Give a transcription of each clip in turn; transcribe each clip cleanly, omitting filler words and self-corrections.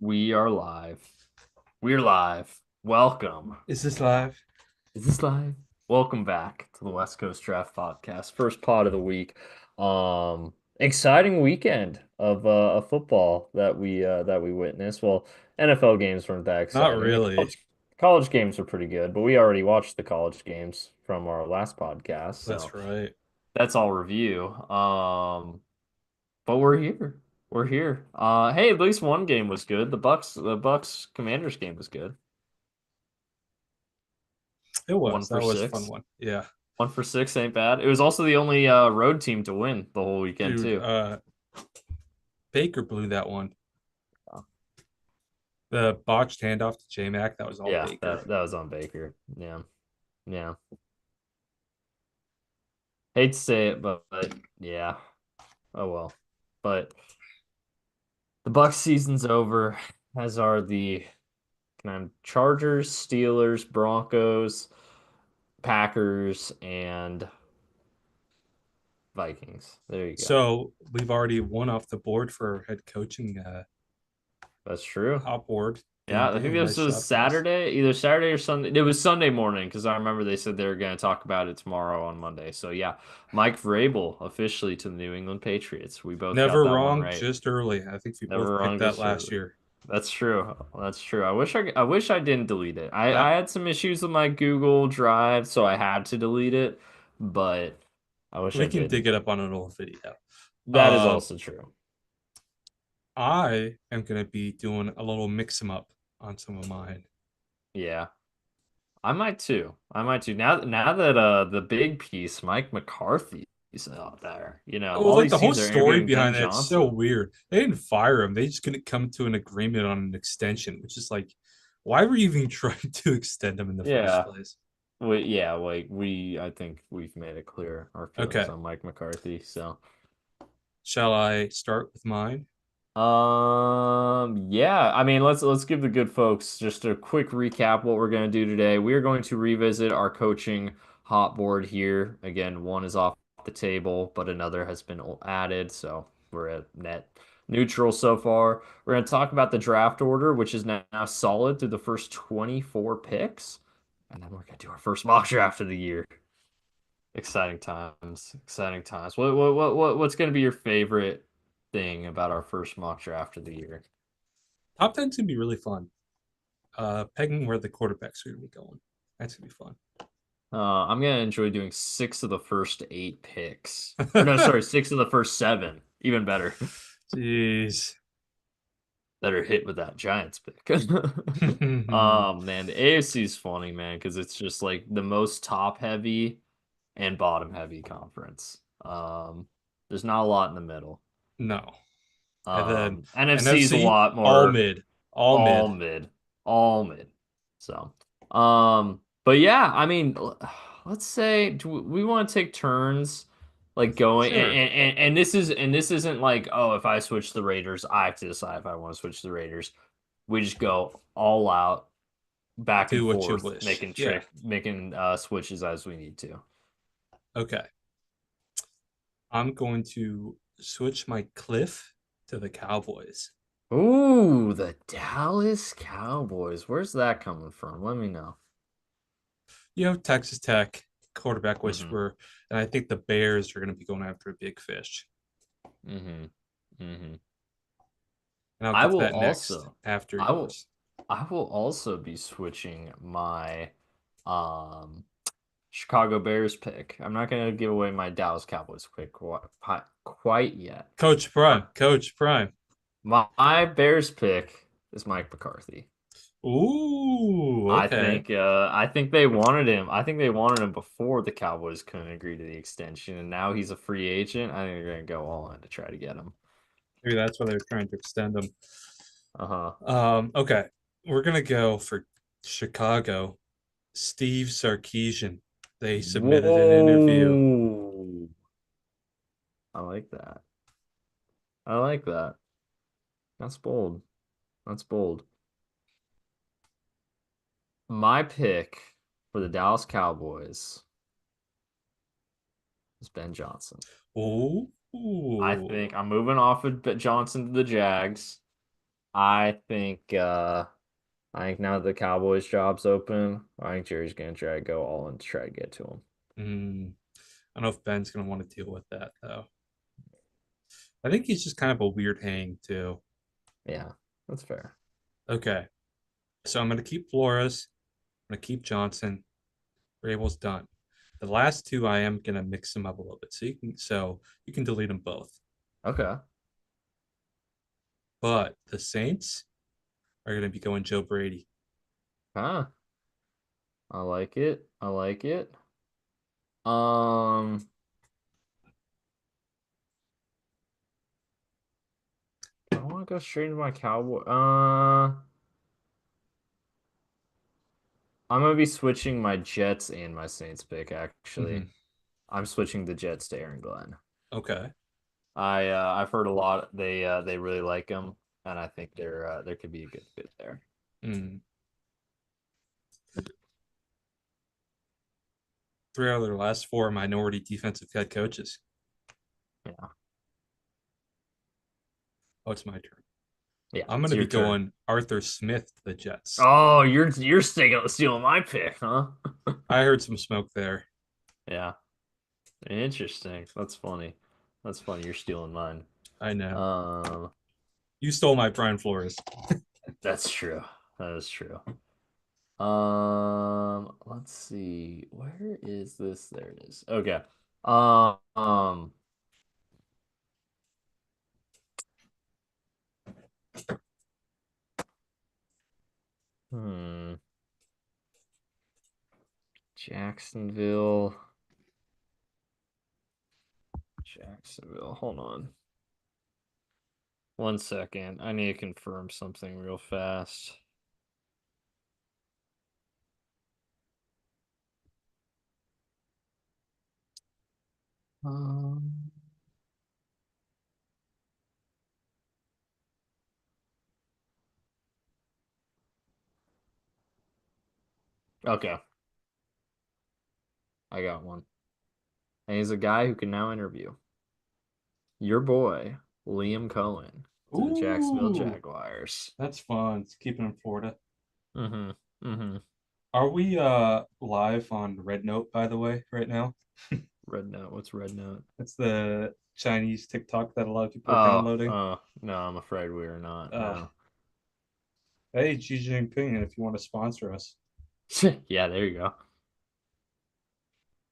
We are live. We're live. Welcome. Is this live? Is this live? Welcome back to the West Coast Draft Podcast. First pod of the week. Exciting weekend of football that we witnessed. Well, NFL games weren't that Not exciting. really. College games were pretty good, but we already watched the college games from our last podcast, so That's right. that's all review. But we're here. We're here. Hey, at least one game was good. The Bucks Commanders game was good. It One was. for That was a fun six. one. Yeah. 1 for 6 ain't bad. It was also the only road team to win the whole weekend Dude, too. Baker blew that one. The botched handoff to J Mac, that was all Yeah, Baker. that was on Baker. Yeah, yeah. Hate to say it, but yeah. Oh well. But the Bucks season's over, as are the Chargers, Steelers, Broncos, Packers, and Vikings. There you go. So we've already won off the board for head coaching That's true. hot board. Damn, Yeah, I think damn, this nice was job, guys. Saturday, either Saturday or Sunday. It was Sunday morning because I remember they said they were going to talk about it tomorrow on Monday. So yeah, Mike Vrabel officially to the New England Patriots. We both got Never that one wrong, right. just early. I think we both Never picked wrong, that just last early. year. That's true. That's true. I wish I didn't delete it. I That had some issues with my Google Drive, so I had to delete it, but I wish we I can dig didn't. it up on an old video. That is Um, also true. I am gonna be doing a little mix 'em up on some of mine. Yeah. I might too. I might too. Now that the big piece, Mike McCarthy's out there. Well, All like these the whole teams are story interviewing Ben behind that's so Johnson. weird. They didn't fire him. They just couldn't come to an agreement on an extension, which is like, why were you even trying to extend him in the first Yeah. place? I think we've made it clear our feelings Okay. on Mike McCarthy. So, Shall I start with mine? yeah. I mean, let's give the good folks just a quick recap what we're going to do today. We are going to revisit our coaching hot board here. Again, one is off the table, but another has been added, so we're at net neutral so far. We're going to talk about the draft order, which is now solid through the first 24 picks, and then we're going to do our first mock draft of the year. Exciting times. Exciting times. What's going to be your favorite thing about our first mock draft of the year? Top 10's gonna be really fun. Pegging where the quarterbacks are gonna be going. That's gonna be fun. I'm gonna enjoy doing 6 of the first 8 picks. Or no, sorry, 6 of the first 7. Even better. Jeez. That are hit with that Giants pick. Oh man, the AFC is funny, man, because it's just like the most top heavy and bottom heavy conference. There's not a lot in the middle. No. And then NFC is a NFC, lot all more mid. All all mid. mid, all mid. So, but yeah, I mean, let's say do we want to take turns, like going, Sure. and this isn't like, oh, if I switch the Raiders, I have to decide if I want to switch the Raiders. We just go all out, back and Do what you forth, wish. Yeah. making switches as we need to. Okay. I'm going to switch my cliff to the Cowboys. Ooh, the Dallas Cowboys. Where's that coming from? Let me know. Texas Tech quarterback Hmm. whisperer, and I think the Bears are going to be going after a big fish. Hmm. Hmm. And I'll I get to will that next also, after I will, yours. I will also be switching my um Chicago Bears pick. I'm not gonna give away my Dallas Cowboys pick quite yet. Coach My, Prime. Coach Prime. my Bears pick is Mike McCarthy. Ooh, okay. I think they wanted him. I think they wanted him before the Cowboys couldn't agree to the extension, and now he's a free agent. I think they're gonna go all in to try to get him. Maybe that's why they're trying to extend them. Uh-huh. Okay. We're gonna go for Chicago. Steve Sarkeesian. They submitted an interview. Whoa. I like that. I like that. That's bold. That's bold. My pick for the Dallas Cowboys is Ben Johnson. Ooh. I think I'm moving off of Johnson to the Jags. I think now that the Cowboys job's open, I think Jerry's gonna try to go all in to try to get to him. Mm, I don't know if Ben's gonna want to deal with that though. I think he's just kind of a weird hang too. Yeah, that's fair. Okay, so I'm gonna keep Flores. I'm gonna keep Johnson. Rabel's done. The last two, I am gonna mix them up a little bit, so you can delete them both. Okay. But the Saints are gonna be going Joe Brady. Huh. I like it. I like it. Um, I want to go straight into my Cowboy. I'm gonna be switching my Jets and my Saints pick, actually. Hmm. I'm switching the Jets to Aaron Glenn. Okay. I've heard a lot they really like him, and I think there could be a good fit there. Mm. Three out of their last four minority defensive head coaches. Yeah. Oh, it's my turn. Yeah, I'm it's gonna your be turn. going Arthur Smith to the Jets. Oh, you're stealing my pick, huh? I heard some smoke there. Yeah. Interesting. That's funny. That's funny. You're stealing mine. I know. Um, You stole my Brian Flores. that's true. That is true. Let's see. Where is this? There it is. Okay. Um, um, hmm. Jacksonville. Jacksonville. Hold on. 1 second. I need to confirm something real fast. Um, okay. I got one. And he's a guy who can now interview. Your boy, Liam Cohen, to the Jacksonville Ooh, Jaguars. that's fun. It's keeping in Florida. Mm-hmm. Mm-hmm. Are we live on Red Note, by the way, right now? Red Note. What's Red Note? It's the Chinese TikTok that a lot of people are Oh, downloading. no, I'm afraid we are not. Uh, No. hey, Xi Jinping, if you want to sponsor us. Yeah, there you go.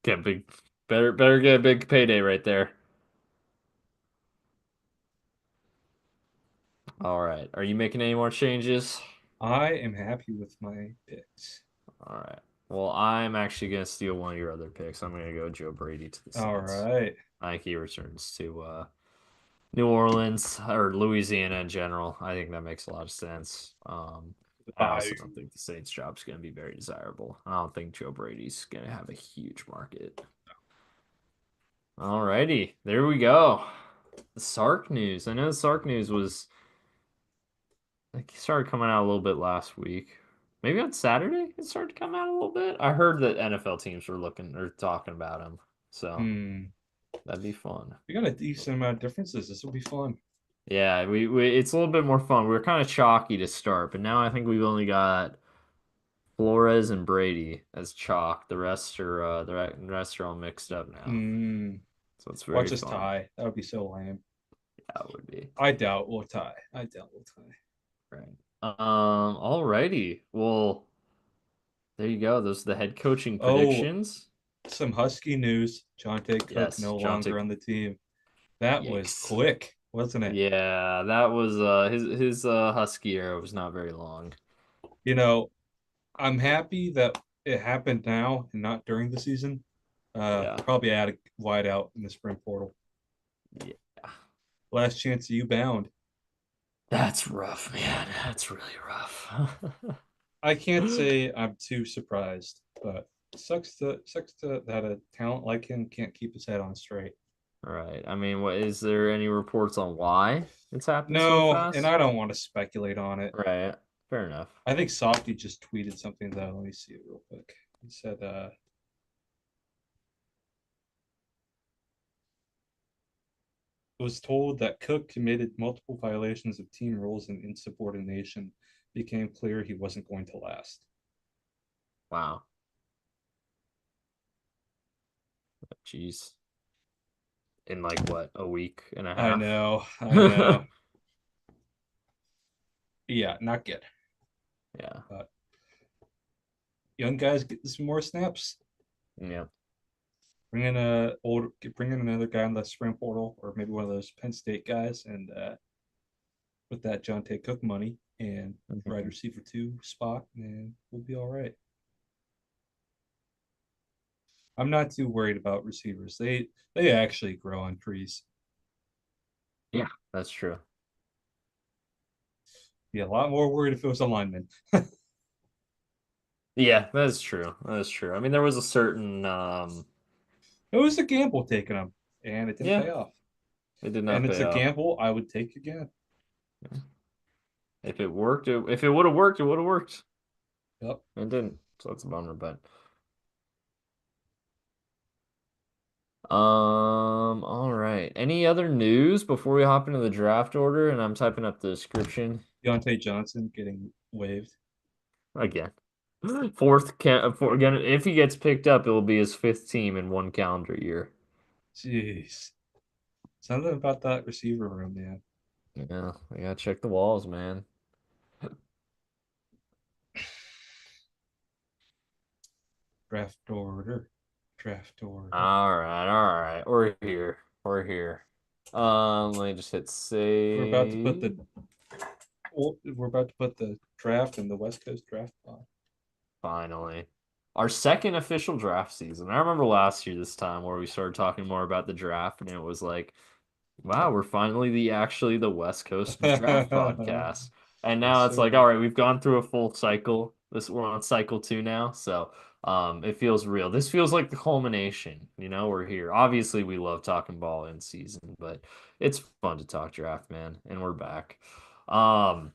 Get big, better get a big payday right there. All right. Are you making any more changes? I am happy with my picks. All right. Well, I'm actually gonna steal one of your other picks. I'm gonna go Joe Brady to the All Saints. right. I think he returns to New Orleans or Louisiana in general. I think that makes a lot of sense. The I also Bayou. don't think the Saints job's going to be very desirable. I don't think Joe Brady's going to have a huge market. Alrighty, there we go. The Sark news. I know the Sark news was like started coming out a little bit last week. Maybe on Saturday it started to come out a little bit. I heard that NFL teams were looking or talking about him, so Hmm. that'd be fun. We got a decent amount of differences. This will be fun. Yeah, we it's a little bit more fun. We were kind of chalky to start, but now I think we've only got Flores and Brady as chalk. The rest are all mixed up now. Hmm. So it's very Watch us fun. tie. That would be so lame. That would be. I doubt we'll tie. I doubt we'll tie. Right. Alrighty. Well, there you go. Those are the head coaching Oh, predictions. some Husky news. Jonte Cook Yes, no John longer Tick. on the team. That was Yikes. quick, wasn't it? Yeah, that was his Husky era was not very long. You know, I'm happy that it happened now and not during the season. Yeah. Probably add a wide out in the spring portal. Yeah. Last chance of you bound. That's rough, man. That's really rough. I can't say I'm too surprised, but sucks to that a talent like him can't keep his head on straight. All right. I mean, what is there any reports on why it's happened so No, and fast? I don't want to speculate on it. Right. Fair enough. I think Softy just tweeted something though. Let me see it real quick. He said, was told that Cook committed multiple violations of team rules and insubordination. Became clear he wasn't going to last. Wow. Jeez. In like what, a week and a I half? know, I know. Yeah, not good. Yeah. But young guys getting some more snaps. Yeah. Bring in another guy in the spring portal, or maybe one of those Penn State guys, and with that John Tay Cook money and wide Mhm. receiver 2 spot, and we'll be all right. I'm not too worried about receivers. They actually grow on trees. Yeah, that's true. Be a lot more worried if it was a lineman. Yeah, that's true. That's true. I mean, there was a certain It was a gamble taking them, and it didn't yeah, pay off. it did And not it's pay a off. gamble I would take again. If it worked, if it would have worked, it would have worked. Yep. It didn't. So that's a bummer, but all right. Any other news before we hop into the draft order? And I'm typing up the description Deontay Johnson getting waived. again. Again, if he gets picked up, it will be his fifth team in one calendar year. Jeez. Something about that receiver room, man. Yeah, I gotta check the walls, man. Draft order. Draft order. All right, all right. We're here. We're here. Let me just hit We're about to put save. the we're about to put the draft in the West Coast draft pod. Finally. Our second official draft season. I remember last year this time where we started talking more about the draft, and it was like, wow, we're finally actually the West Coast draft podcast. And Yes, now it's like, all sir. right, we've gone through a full cycle. We're on cycle 2 now, so it feels real. This feels like the culmination. We're here. Obviously, we love talking ball in season, but it's fun to talk draft, man, and we're back. Um,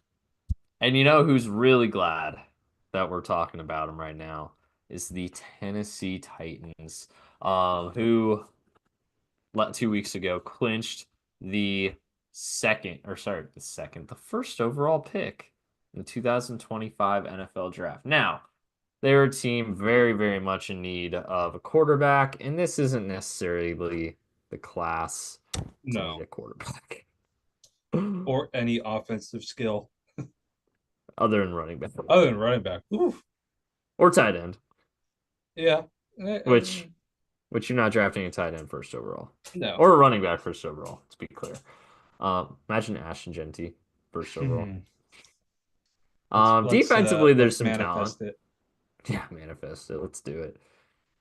and you know who's really glad that we're talking about him right now is the Tennessee Titans, who 2 weeks ago clinched the the first overall pick in the 2025 NFL draft. Now, they're a team very, very much in need of a quarterback, and this isn't necessarily the class to need No. a quarterback Or any offensive skill other than running back other than running back. Oof. or tight end, Yeah. which you're not drafting a tight end first overall No. or a running back first overall, to be clear. Imagine Ashton Genty first overall. Hmm. Defensively, there's Let's some talent. manifest it. Yeah, manifest it. Let's do it.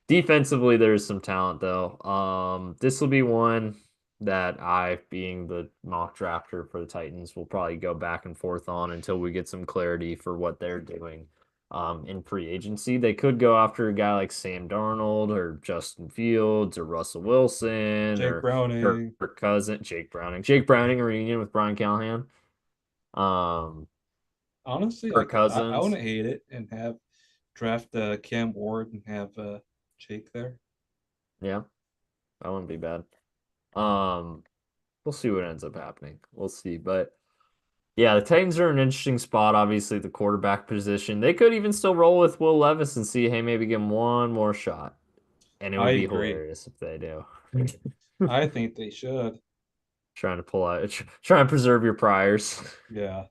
Defensively, there's some talent though. This will be one that I, being the mock drafter for the Titans, will probably go back and forth on until we get some clarity for what they're doing. In free agency, they could go after a guy like Sam Darnold or Justin Fields or Russell Wilson Jake or Kirk Browning. Cousins, Jake Browning. Jake Browning, a reunion with Brian Callahan. Um, Honestly, Kirk I Cousins. wouldn't hate it and have draft Cam Ward and have Jake there. Yeah, that wouldn't be bad. Um, we'll see what ends up happening. We'll see. But yeah, the Titans are in an interesting spot, obviously, the quarterback position. They could even still roll with Will Levis and see, hey, maybe give him one more shot. And it I would be agree. hilarious if they do. I think they should. Trying to pull out, try and preserve your priors. Yeah.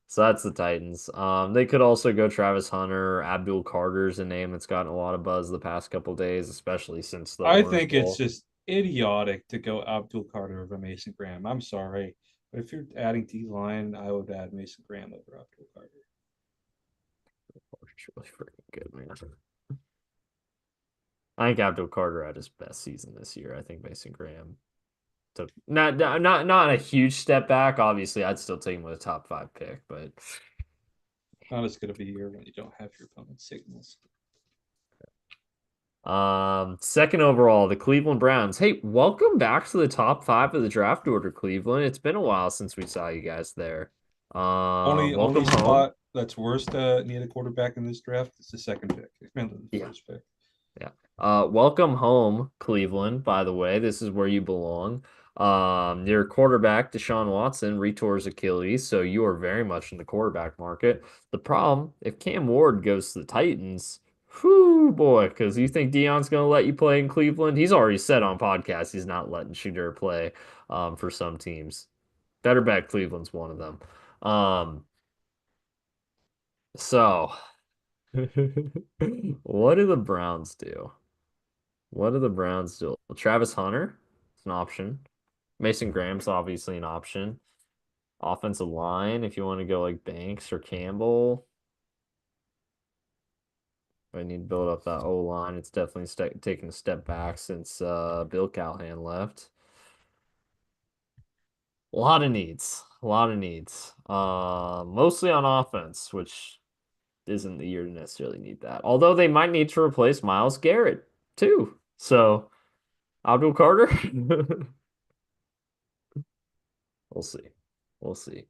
So that's the Titans. They could also go Travis Hunter. Abdul Carter's a name that's gotten a lot of buzz the past couple days, especially since the I Orange think it's Bowl. just idiotic to go Abdul Carter over Mason Graham. I'm sorry. But if you're adding D line, I would add Mason Graham over Abdul Carter. It's really freaking good, man. I think Abdul Carter had his best season this year. I think Mason Graham took not a huge step back. Obviously, I'd still take him with a top 5 pick, but Not as good of a year when you don't have your opponent's signals. second overall, the Cleveland Browns. Hey, welcome back to the top 5 of the draft order, Cleveland. It's been a while since we saw you guys there. Only Welcome home. spot that's worse to need a quarterback in this draft is the second pick. Mainly the Yeah, first pick. yeah. Welcome home, Cleveland, by the way. This is where you belong. Your quarterback, Deshaun Watson, retores Achilles, so you are very much in the quarterback market. The problem, if Cam Ward goes to the Titans, whoo boy, because you think Dion's going to let you play in Cleveland? He's already said on podcasts he's not letting Shooter play for some teams. Better bet Cleveland's one of them. Um, so what do the Browns do? What do the Browns do? Travis Hunter is an option. Mason Graham's obviously an option. Offensive line, if you want to go like Banks or Campbell, I need to build up that O line. It's definitely taking a step back since Bill Callahan left. A lot of needs, a lot of needs. Mostly on offense, which isn't the year to necessarily need that. Although they might need to replace Miles Garrett too. So Abdul Carter, we'll see. We'll see.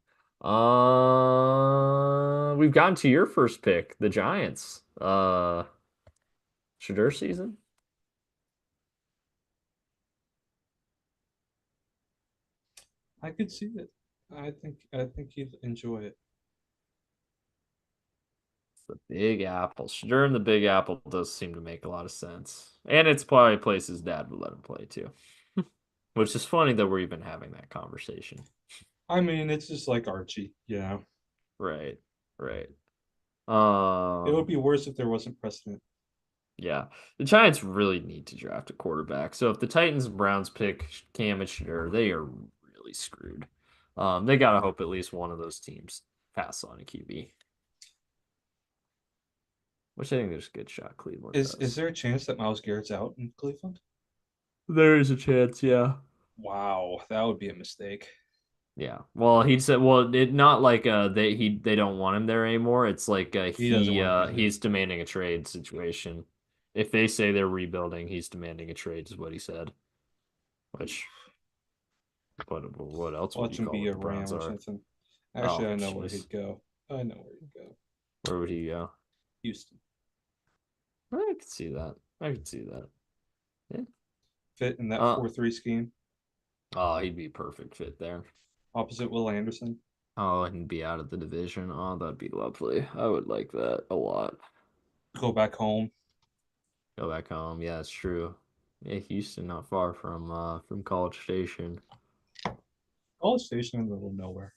We've gotten to your first pick, the Giants. Shadur season. I could see it. I think you'd enjoy it. It's the Big Apple. Shadur and the Big Apple does seem to make a lot of sense. And it's probably a place his dad would let him play too. Which is funny that we're even having that conversation. I mean, it's just like Archie. Right, right. It would Um, be worse if there wasn't precedent. yeah. The Giants really need to draft a quarterback. So if the Titans and Browns pick Cam and Shadur, they are really screwed. They gotta hope at least one of those teams pass on a QB. Which I think there's a good shot Cleveland Is does. there a chance that Miles Garrett's out in Cleveland? There is a chance, yeah. Wow, that would be a mistake. Yeah. Well, he said, well, it not like they don't want him there anymore. It's like He doesn't want to be there. he's demanding a trade situation. If they say they're rebuilding, he's demanding a trade, is what he said. Which what else would Watch you him call be what a the Ram Browns or are? something. Actually, Oh, I know where jeez. he'd go. I know where he'd go. Where would he go? Houston. I could see that. I could see that. Yeah. Fit in that Uh 4-3 scheme. oh, he'd be a perfect fit there. Opposite Will Anderson. Oh, and be out of the division. Oh, that'd be lovely. I would like that a lot. Go back home. Go back home. Yeah, it's true. Yeah, Houston not far from College Station. College Station in the middle of nowhere.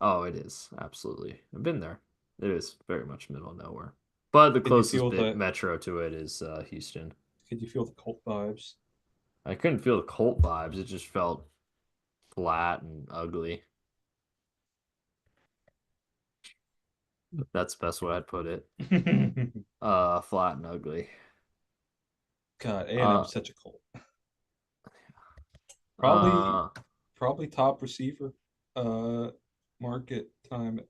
Oh, it is. Absolutely. I've been there. It is very much middle of nowhere. But the Could you closest feel bit the metro to it is Houston. could you feel the cult vibes? I couldn't feel the Colt vibes. It just felt flat and ugly. That's the best way I'd put it. Flat and ugly. God, A&M Uh, is such a cult. Probably uh, probably top receiver uh market time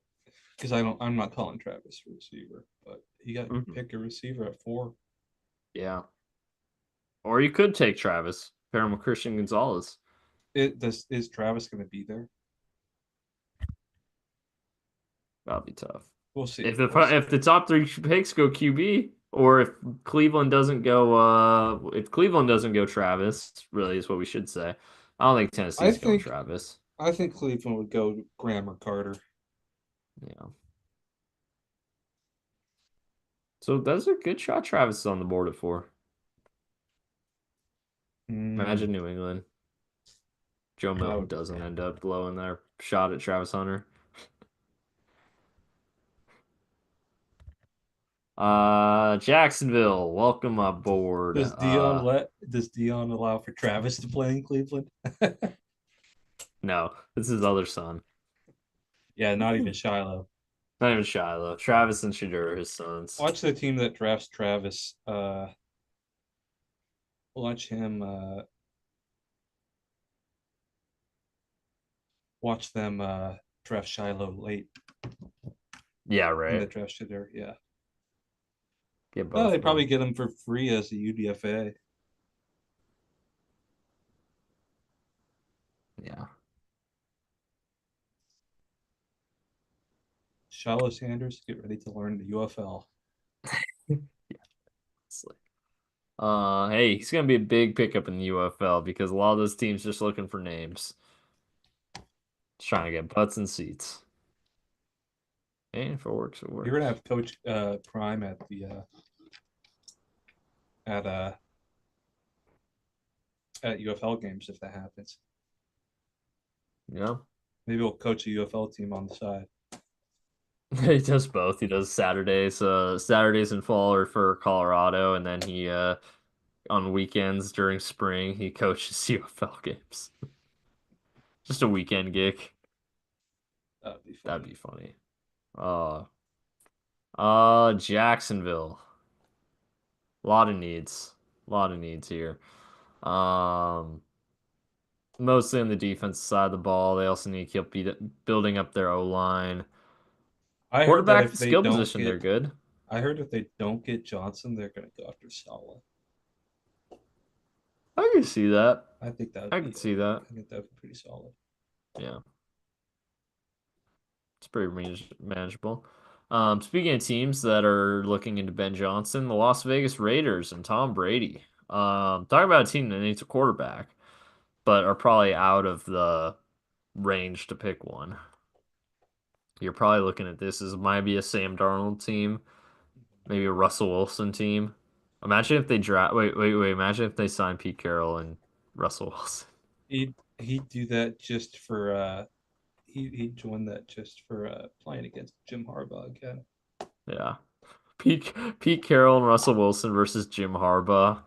because I'm not calling Travis a receiver, but you got to mhm. pick a receiver at 4. Yeah. Or you could take Travis, pair him with Christian Gonzalez. It this is Travis going to be there? That'd be tough. We'll see. If the We'll see. if the top three picks go QB, or if Cleveland doesn't go Travis, really is what we should say. I don't think I Tennessee's going think Travis. I think Cleveland would go Graham or Carter. Yeah. So that's a good shot Travis is on the board at 4. Mm, Imagine New England. Joe that Milton would be doesn't bad. end up blowing their shot at Travis Hunter. Jacksonville, welcome aboard. Does Dion allow for Travis to play in Cleveland? No, it's his other son. Yeah, not even Shiloh. Not even Shiloh. Travis and Shadur are his sons. Watch the team that drafts Travis. Watch him. Watch them draft Shiloh late Yeah, in the right. draft there. Yeah. Get Oh, both they of them. probably get him for free as a UDFA. Yeah. Shiloh Sanders, get ready to learn the UFL. Yeah. Hey, he's gonna be a big pickup in the UFL because a lot of those teams just looking for names. Just trying to get butts and seats. And if it works, it You're gonna works. have Coach Prime at at UFL games if that happens. Yeah. Maybe we'll coach a UFL team on the side. He does both. He does Saturdays. Saturdays in fall or for Colorado, and then he on weekends during spring he coaches CFL games. Just a weekend gig. That'd be That'd funny. be funny. Uh Jacksonville. A lot of needs. A lot of needs here. Um Mostly on the defense side of the ball. They also need to keep building up their O line. I heard that Quarterback, if the they skill don't position, they're get, good. I heard if they don't get Johnson, they're gonna go after Salah. I can see that. I think that would I be, can see that. I think that would be pretty solid. Yeah, it's pretty manageable. Speaking of teams that are looking into Ben Johnson, the Las Vegas Raiders and Tom Brady. Talking about a team that needs a quarterback, but are probably out of the range to pick one. You're probably looking at this as might be a Sam Darnold team, maybe a Russell Wilson team. Imagine if they draft. Wait. Imagine if they sign Pete Carroll and Russell Wilson. He'd do that just for he'd join that just for playing against Jim Harbaugh again. Yeah, Pete Carroll and Russell Wilson versus Jim Harbaugh.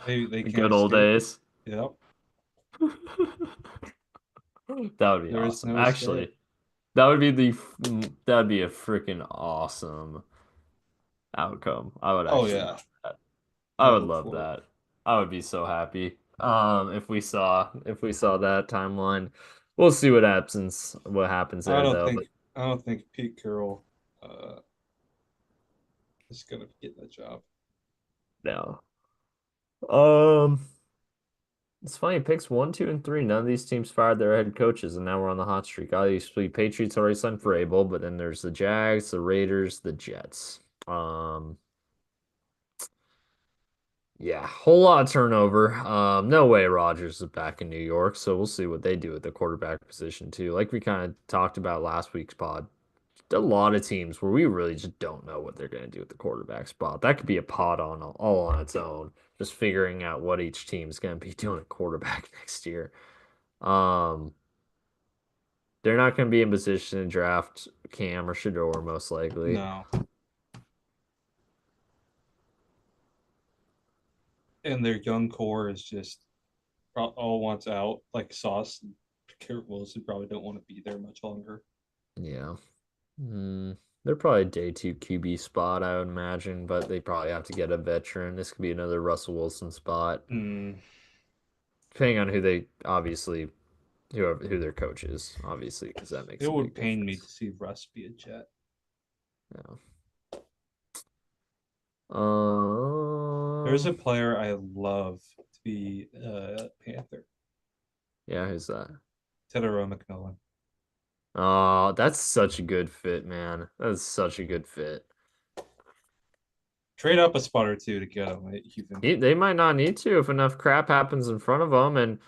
They The can't good old escape. days. Yep, That would be there is awesome. no escape. Actually, that would be that would be a freaking awesome outcome. I would Oh actually yeah, love that. I I would hope love for it. that. I would be so happy. If we saw that timeline. We'll see what happens I there don't though. think But I don't think Pete Carroll uh, is gonna get that job. no. Um it's funny, picks one, two, and three. None of these teams fired their head coaches, and now we're on the hot streak. Obviously, Patriots already signed for Abel, but then there's the Jags, the Raiders, the Jets. Um, yeah, whole lot of turnover. No way Rodgers is back in New York, so we'll see what they do at the quarterback position too. Like we kind of talked about last week's pod, a lot of teams where we really just don't know what they're going to do at the quarterback spot. That could be a pod on all on its own, just figuring out what each team's going to be doing at quarterback next year. Um, they're not going to be in position to draft Cam or Shador most likely. No, and their young core is just all wants out. Like Sauce and Garrett Wilson probably don't want to be there much longer. Yeah. They're probably a day two QB spot, I would imagine, but they probably have to get a veteran. This could be another Russell Wilson spot, Mm, depending on who their coach is, obviously, because that makes it a would big pain me to difference. see Russ be a Jet. Yeah. There's Uh, a player I love to be Panther, yeah, who's that? Tedero McMillan. Oh, that's such a good fit, man. That's such a good fit. Trade up a spot or two to get him, even. They might not need to if enough crap happens in front of them. And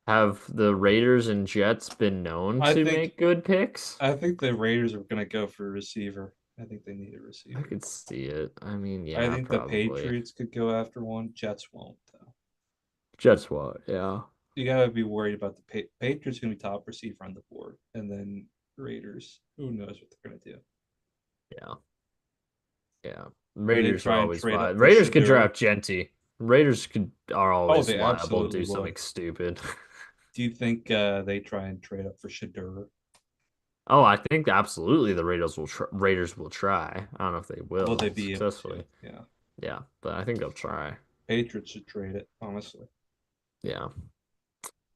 have the Raiders and Jets been known I to think make good picks? I think the Raiders are gonna go for a receiver. I think they need a I receiver. could see it. I mean, I yeah, think the probably. Patriots could go after one. Jets won't though. Jets what? Yeah. You gotta be worried about the Patriots gonna be top receiver on the board, and then Raiders. Who knows what they're gonna do? Yeah. Yeah. Do they Raiders are try and always trade up viable. for Raiders could Shador? draft Genty. Raiders could are Oh, always they liable to absolutely do will. something stupid. Do you think they try and trade up for Shador? Oh, I think absolutely the Raiders will try. I don't know if they Will they will be able to? successfully. Yeah. Yeah, but I think they'll try. Patriots should trade it, honestly. Yeah.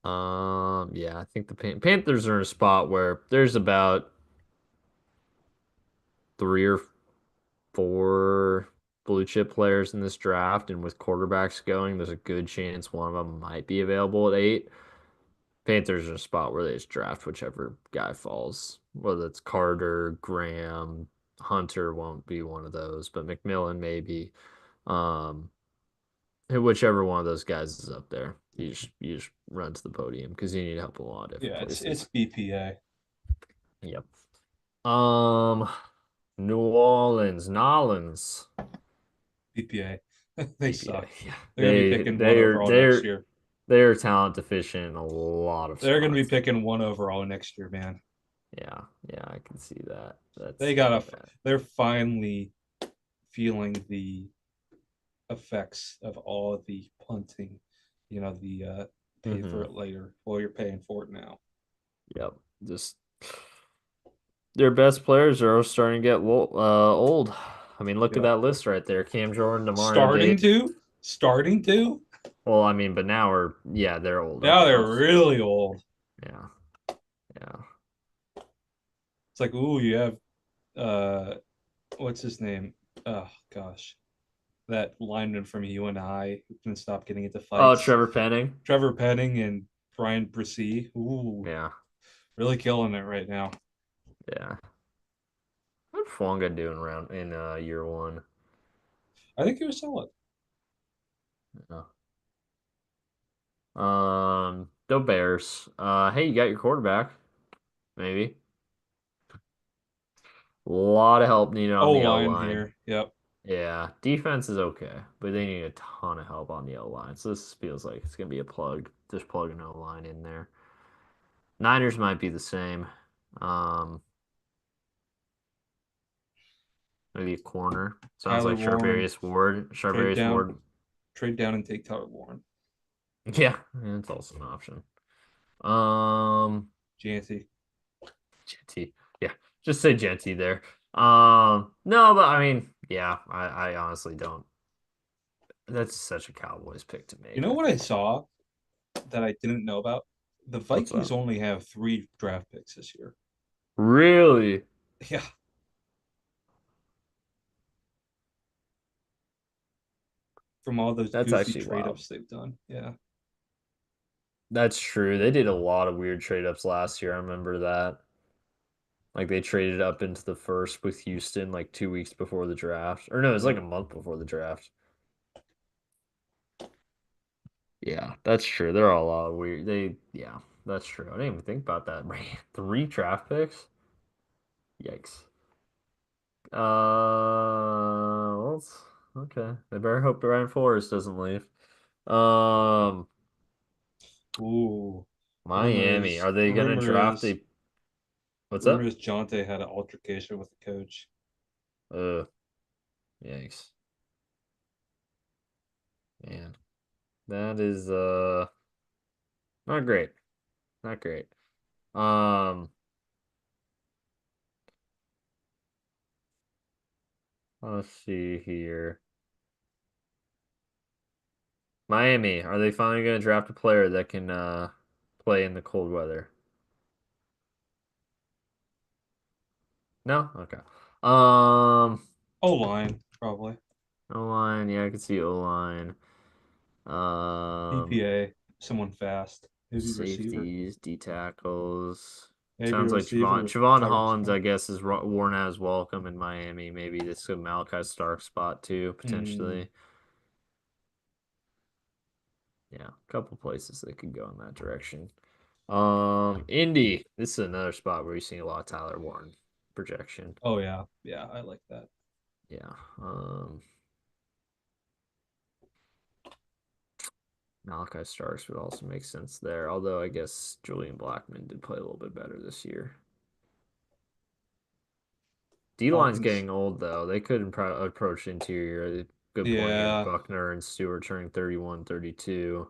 Yeah, I think the Panthers are in a spot where there's about three or four blue chip players in this draft, and with quarterbacks going, there's a good chance one of them might be available at eight. Panthers are in a spot where they just draft whichever guy falls, whether it's Carter, Graham, Hunter won't be one of those, but McMillan maybe. Um, Whichever one of those guys is up there, you just run to the podium because you need help in a lot of different Yeah, it's places. BPA. Yep. Um, New Orleans, Nolans, BPA. They BPA. suck. Yeah, They're gonna be picking one overall next year. they are talent deficient in a lot of They're gonna be spots. picking one overall next year, man. Yeah, yeah, I can see that. They That's gotta. bad. They're finally feeling the effects of all the punting. The pay for Hmm. it later. Well, you're paying for it now. Yep. Just their best players are starting to get old. I mean, look at Yep. that list right there. Cam Jordan, Demario Starting Davis. to, starting to. Well, I mean, but now we're yeah, they're old. Now Okay, they're I'll really old. yeah, yeah. It's like, ooh, you have what's his name? Oh gosh, that lineman from UNI who can stop getting into Oh, fights. Trevor Penning. Trevor Penning and Brian Bresee. Ooh, Yeah, really killing it right now. yeah. What's Fuanga doing around in year one? I think he was solid. Yeah. The Bears. Hey, you got your quarterback, maybe. A lot of help needed on O the O line line. here. Yep. Yeah, defense is okay, but they need a ton of help on the O line. So this feels like it's gonna be a plug. Just plug an O line in there. Niners might be the same. Um, Maybe a corner. Sounds Tyler like Warren. Charvarius Ward. Trade Charvarius down. Ward. Trade down and take Tyler Warren. Yeah, it's also an option. Um, Janty. Genty. Yeah, just say Genty there. No, but I mean, yeah, I honestly don't. That's such a Cowboys pick to You make. know I what I think. saw that I didn't know about? The What's Vikings that? only have 3 draft picks this year. Really? Yeah, from all those That's goofy actually trade wild. ups they've done. Yeah. That's true. They did a lot of weird trade ups last year. I remember that. Like they traded up into the first with Houston like 2 weeks before the draft. Or no, it was like Yep. a month before the draft. Yeah, that's true. There are a lot of weird. Yeah, that's true. I didn't even think about that. Three draft picks? Yikes. Well, okay. I better hope Brian Flores doesn't leave. Um, Ooh. Miami. Rumors. Are they gonna draft a? What's up? Rumors. Jonte had an altercation with the coach. Uh, Yikes, man. That is not great. Not great. Um, let's see here. Miami, are they finally going to draft a player that can play in the cold weather? No? Okay. Um, O line probably. O-line, yeah, I can see O-line. DPA. Someone fast. Maybe receiver. Safeties, D tackles. Maybe a Sounds like receiver with Javon Tyreek Hollins, I Smith. guess, is worn out as welcome in Miami. Maybe this is a Malachi Stark spot too, Hmm. potentially. Yeah, a couple places that could go in that direction. Indy. This is another spot where you're seeing a lot of Tyler Warren projection. Oh yeah. Yeah, I like that. Yeah. Malachi Starks would also make sense there. Although I guess Julian Blackman did play a little bit better this year. D line's Falcons. getting old though. They could approach interior. Good point here. Yeah. Buckner and Stewart turning 31, 32.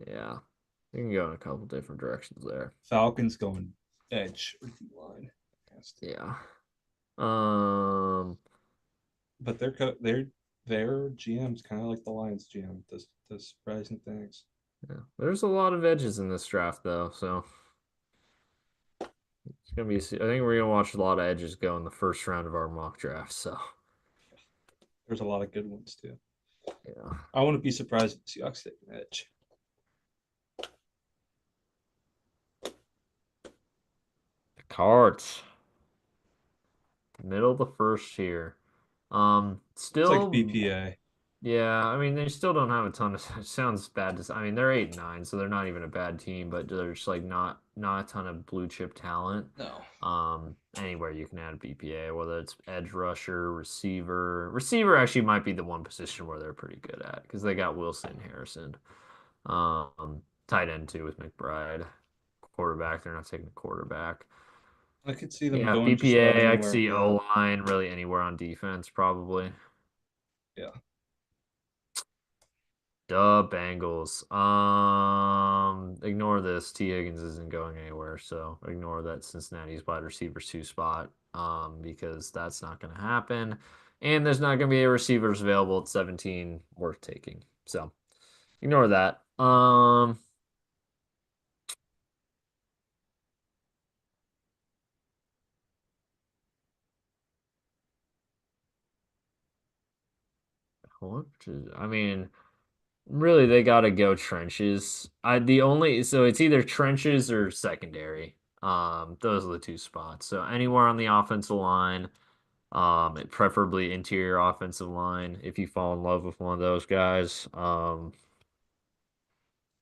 Yeah. They can go in a couple different directions there. Falcons going edge or D line. Has to. Yeah. Um, But their GM's kind of like the Lions GM. Does surprising things. yeah. There's a lot of edges in this draft though, so it's gonna be. I think we're gonna watch a lot of edges go in the first round of our mock draft. So There's a lot of good ones too. yeah. I wouldn't be surprised if the Seahawks take an edge. The cards. Middle of the first here. It's like Still BPA. Yeah, I mean they still don't have a ton of it sounds bad to say. I mean they're 8-9, so they're not even a bad team, but they're just like not a ton of blue chip talent. No. Anywhere you can add BPA, whether it's edge rusher, receiver. Receiver actually might be the one position where they're pretty good at because they got Wilson, Harrison. Tight end too with McBride. Quarterback, they're not taking a quarterback. I could see them Yeah, going just about BPA, I could anywhere. see Yeah. O line, really anywhere on defense, probably. Yeah. Duh, Bengals. Ignore this. T. Higgins isn't going anywhere, so ignore that Cincinnati's wide receiver two spot. Because that's not going to happen, and there's not going to be a receivers available at 17 worth taking. So ignore that. I mean, really, they got to go trenches. So it's either trenches or secondary. Those are the two spots. So anywhere on the offensive line. Preferably interior offensive line if you fall in love with one of those guys.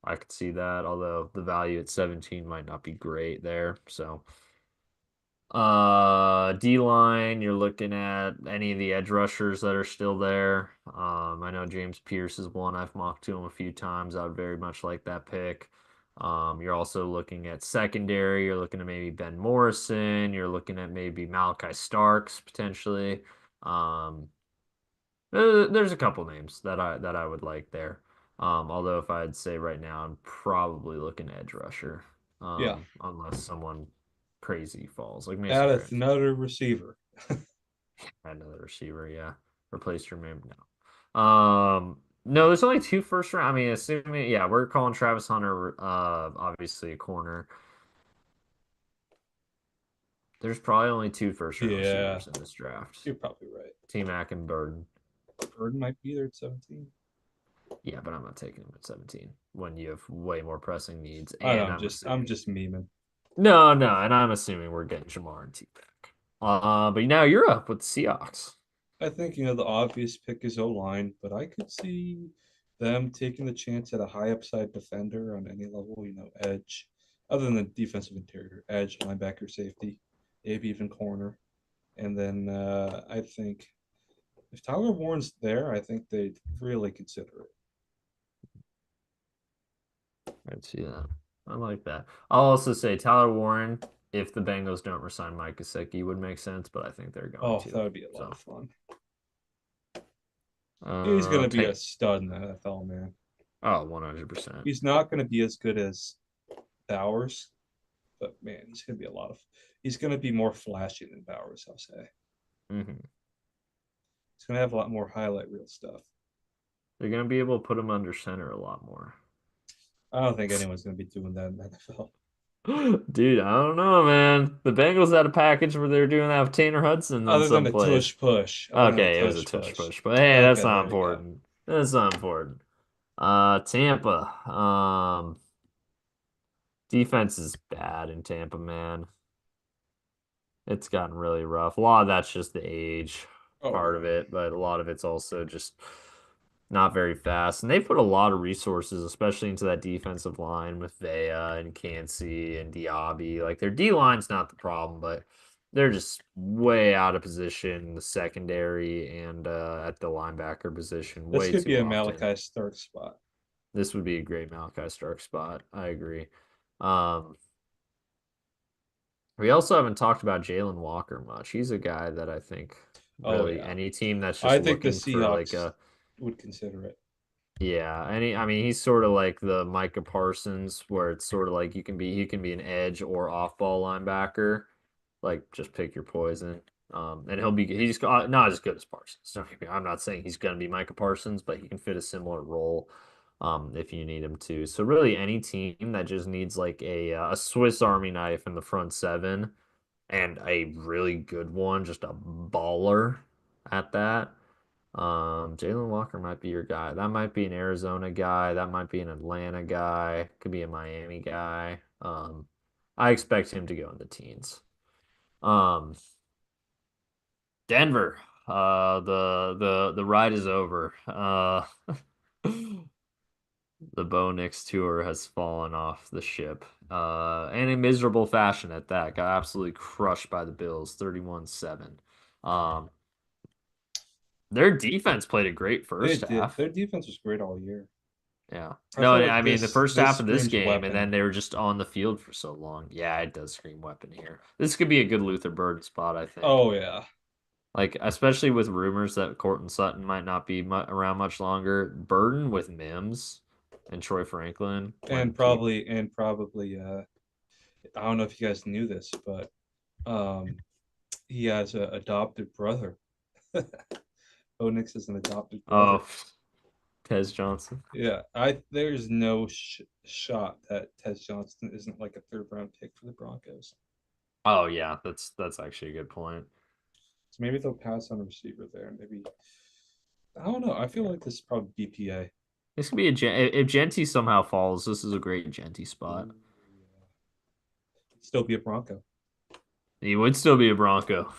I could see that, although the value at 17 might not be great there. So, D line, you're looking at any of the edge rushers that are still there. I know James Pierce is one I've mocked to him a few times. I would very much like that pick. You're also looking at secondary. You're looking at maybe Ben Morrison. You're looking at maybe Malachi Starks potentially. Um, there's a couple names that I would like there. Although if I'd say right now, I'm probably looking edge rusher. Yeah. Unless someone crazy falls, like Mason Add Crabtree. another receiver. Add another receiver, yeah. Replace your name. No. No, there's only two first round. I mean, assuming, yeah, we're calling Travis Hunter, obviously a corner. There's probably only two first round Yeah. receivers in this draft. You're probably right. T-Mac and Burden. Burden might be there at 17. Yeah, but I'm not taking him at 17 when you have way more pressing needs. I know, And I'm I'm assuming. just memeing. No, no, and I'm assuming we're getting Jamar and T-Pack. But now you're up with the Seahawks. I think, the obvious pick is O line, but I could see them taking the chance at a high upside defender on any level, edge, other than the defensive interior, edge, linebacker, safety, maybe even corner. And then I think if Tyler Warren's there, I think they'd really consider it. I'd see that. I like that. I'll also say Tyler Warren, if the Bengals don't resign Mike Gesicki, would make sense, but I think they're going Oh, that to. would be a lot So, of fun. He's going to be a tank. stud in the NFL, man. Oh, 100%. He's not going to be as good as Bowers, but man, he's going to be more flashy than Bowers, I'll say. Hmm. He's going to have a lot more highlight reel stuff. They're going to be able to put him under center a lot more. I don't think anyone's going to be doing that in the NFL. Dude, I don't know, man. The Bengals had a package where they were doing that with Tanner Hudson on Other than some the plays. tush push. Other than the Okay, it was a tush tush push. push, but hey, that's Okay, not there you go. important. That's not important. Tampa. Defense is bad in Tampa, man. It's gotten really rough. A lot of that's just the age Oh part yeah. of it, but a lot of it's also just not very fast. And they put a lot of resources, especially into that defensive line with Vea and Cansey and Diaby. Like their D line's not the problem, but they're just way out of position in the secondary and at the linebacker position This way could be too a often. Malachi Stark spot. This would be a great Malachi Stark spot. I agree. Um, we also haven't talked about Jalen Walker much. He's a guy that I think Oh really yeah. any team that's just I think the looking for like Seahawks a would consider it. yeah, I mean he's sort of like the Micah Parsons where it's sort of like he can be an edge or off-ball linebacker. Like just pick your poison. And he's not as good as Parsons. Don't get me- I'm not saying he's going to be Micah Parsons, but he can fit a similar role if you need him to. So really any team that just needs like a Swiss Army knife in the front seven and a really good one, just a baller at that. Jalen Walker might be your guy. That might be an Arizona guy. That might be an Atlanta guy. Could be a Miami guy. I expect him to go in the teens. Um, Denver. The ride is over. The Bo Nix tour has fallen off the ship. And in miserable fashion at that. Got absolutely crushed by the Bills, 31-7. Um, their defense played a great They first did. half. Their defense was great all year. Yeah. I No, feel and like I mean the first this half of this screams game, and weapon. then they were just on the field for so long. Yeah, it does scream weapon here. This could be a good Luther Burden spot, I think. Oh yeah, Like, especially with rumors that Cortland Sutton might not be mu around much longer. Burden with Mims and Troy Franklin when and keep. probably I don't know if you guys knew this, but um, he has an adopted brother. Onix is an adopted brother. Oh, Tez Johnson. Yeah, I there's no shot that Tez Johnson isn't like a third round pick for the Broncos. Oh yeah, that's actually a good point. So maybe they'll pass on a receiver there. Maybe I don't know. I feel Yeah, like this is probably BPA. this could be a if Genty somehow falls. This is a great Genty spot. Ooh, yeah. Still be a Bronco. He would still be a Bronco.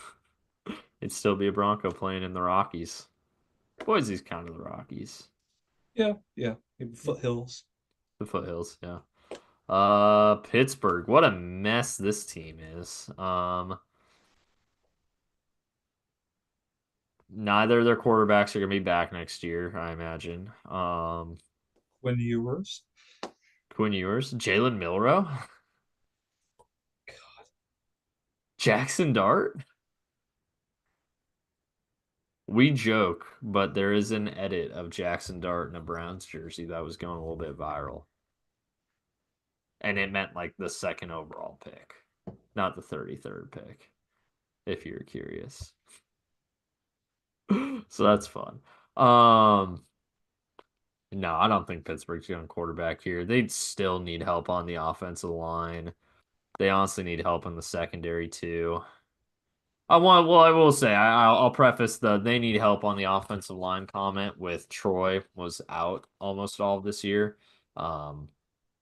It'd still be a Bronco playing in the Rockies. Boise's kind of the Rockies. Yeah, yeah. Maybe Foothills. The Foothills, yeah. Pittsburgh. What a mess this team is. Neither of their quarterbacks are gonna be back next year, I imagine. When Ewers. Quinn Ewers, Jalen Milrow, Jackson Dart. We joke, but there is an edit of Jackson Dart in a Browns jersey that was going a little bit viral. And it meant like the second overall pick, not the 33rd pick, if you're curious. So that's fun. Um, no, I don't think Pittsburgh's going quarterback here. They still need help on the offensive line. They honestly need help in the secondary too. Well, I will say, I'll preface they need help on the offensive line comment with Troy was out almost all of this year. Um,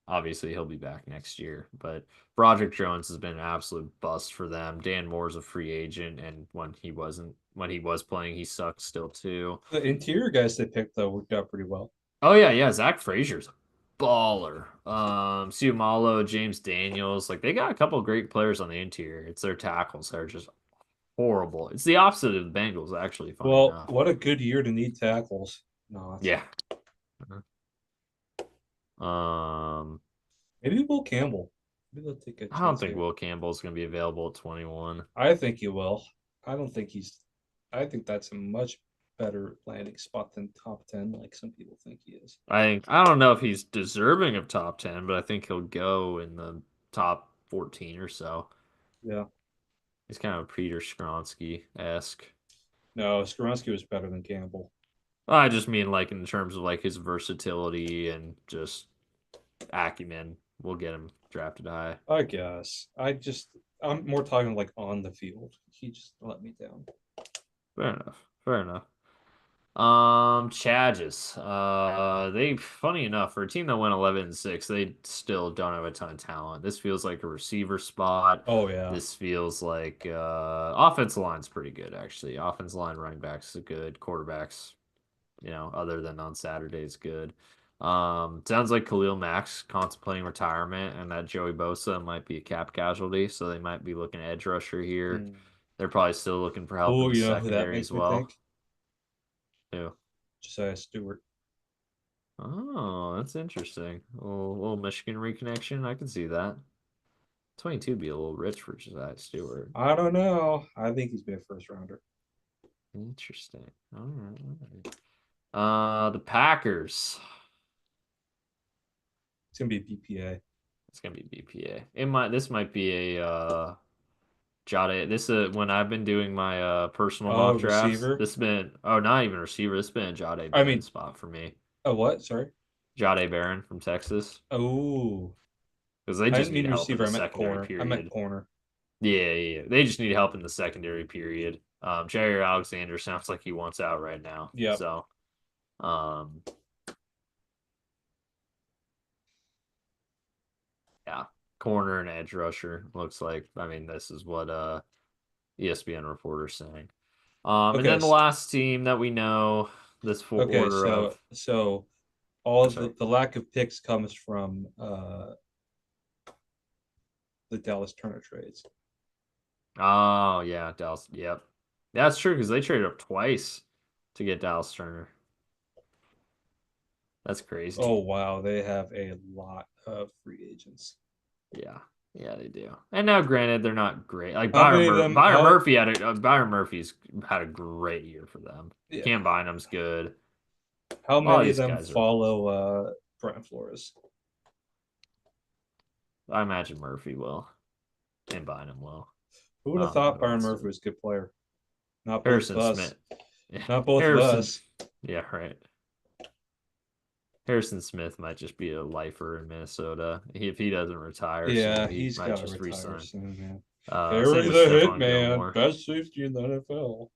Obviously he'll be back next year, but Broderick Jones has been an absolute bust for them. Dan Moore's a free agent, and when he was playing, he sucked still too. The interior guys they picked though worked out pretty well. Oh yeah, yeah, Zach Frazier's a baller. Siumalo, James Daniels, like they got a couple of great players on the interior. It's their tackles that are just horrible. It's the opposite of the Bengals, actually, funny Well, enough. what a good year to need tackles. Not. Yeah. Um, Maybe Will Campbell. Maybe they'll take a I don't chance think here. Will Campbell's going to be available at 21. I think he will. I don't think he's. I think that's a much better landing spot than top 10, like some people think he is. I don't know if he's deserving of top 10, but I think he'll go in the top 14 or so. Yeah. He's kind of Peter Skronsky-esque. No, Skaronski was better than Campbell. I just mean like in terms of like his versatility and just acumen. We'll get him drafted high. I guess. I'm more talking like on the field. He just let me down. Fair enough. Fair enough. Chargers. They funny enough for a team that went 11-6, they still don't have a ton of talent. This feels like a receiver spot. Oh yeah. This feels like offensive line's pretty good actually. Offensive line, running backs is good. Quarterbacks, other than on Saturdays, good. Sounds like Khalil Mack's contemplating retirement, and that Joey Bosa might be a cap casualty, so they might be looking at edge rusher here. Mm. They're probably still looking for help in Oh, the you know who that secondary makes as me well. think? Too. Josiah Stewart. Oh, that's interesting. A little Michigan reconnection. I can see that. 22 would be a little rich for Josiah Stewart. I don't know. I think he's been a first rounder. Interesting. All right, all right. The Packers. It's gonna be BPA. It's gonna be BPA. This might be a Jade. When I've been doing my personal Oh, mock drafts. receiver. This has been not even receiver. This has been a Jade I Barron mean, spot for me. what? Sorry. Jade Barron from Texas Oh, because they I just didn't need mean help in receiver. the I meant secondary corner. I meant period. corner. Yeah, yeah, yeah. They just need help in the secondary period. Jair Alexander sounds like he wants out right now. Yep. So, um, yeah, corner and edge rusher looks like. I mean, this is what ESPN reporter's saying. And Okay, then the last team that we know, this full okay, order so of, all I'm sorry. the lack of picks comes from the Dallas Turner trades. Oh yeah, Dallas. Yep, that's true because they traded up twice to get Dallas Turner. That's crazy. Oh wow, they have a lot of free agents. Yeah, yeah, they do. And now, granted, they're not great. Like How many of them? Byron How Murphy had Byron Murphy's had a great year for them. Yeah. Cam Bynum's good. How A lot of many of these them guys are good. follow Brian Flores? I imagine Murphy will, and Bynum will. Who would I have don't know thought who Byron else Murphy will. was a good player? Not both of Harrison us. Smith. Yeah, Not both of Harrison. us. Yeah, right. Harrison Smith might just be a lifer in Minnesota. If he doesn't retire Yeah, soon, he he's might got to just retire resign. soon, man. Same Harry with the Stephon Hitman, Gilmore. best safety in the NFL.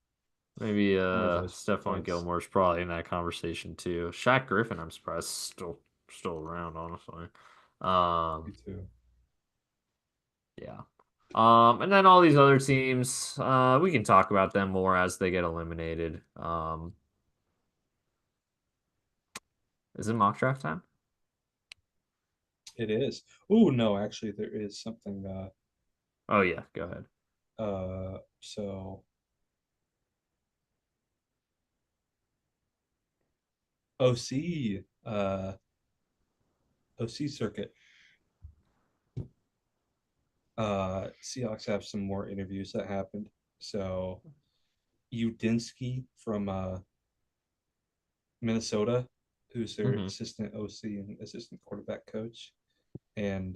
Maybe One of those Stephon points. Gilmore's probably in that conversation too. Shaq Griffin, I'm surprised still around, honestly. Me Um, too. yeah. And then all these other teams, we can talk about them more as they get eliminated. Is it mock draft time? It is. Oh no, actually, there is something. Oh yeah, go ahead. So OC, OC circuit. Seahawks have some more interviews that happened. So Udinsky from Minnesota, who's their Hmm. assistant OC and assistant quarterback coach, and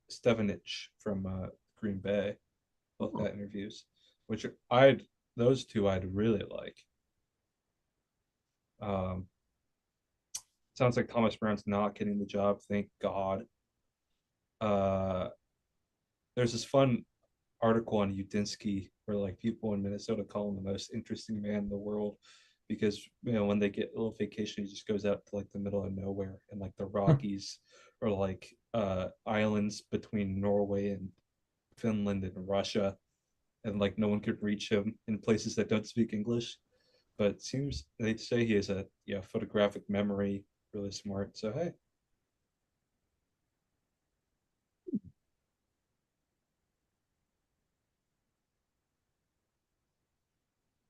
Stevenich from Green Bay. Both Oh, got interviews, which I'd those two I'd really like. Um, sounds like Thomas Brown's not getting the job. Thank God. Uh, there's this fun article on Udinsky where like people in Minnesota call him the most interesting man in the world because when they get a little vacation, he just goes out to like the middle of nowhere and like the Rockies or like islands between Norway and Finland and Russia, and like no one could reach him in places that don't speak English. But it seems they say he has a photographic memory, really smart. So hey,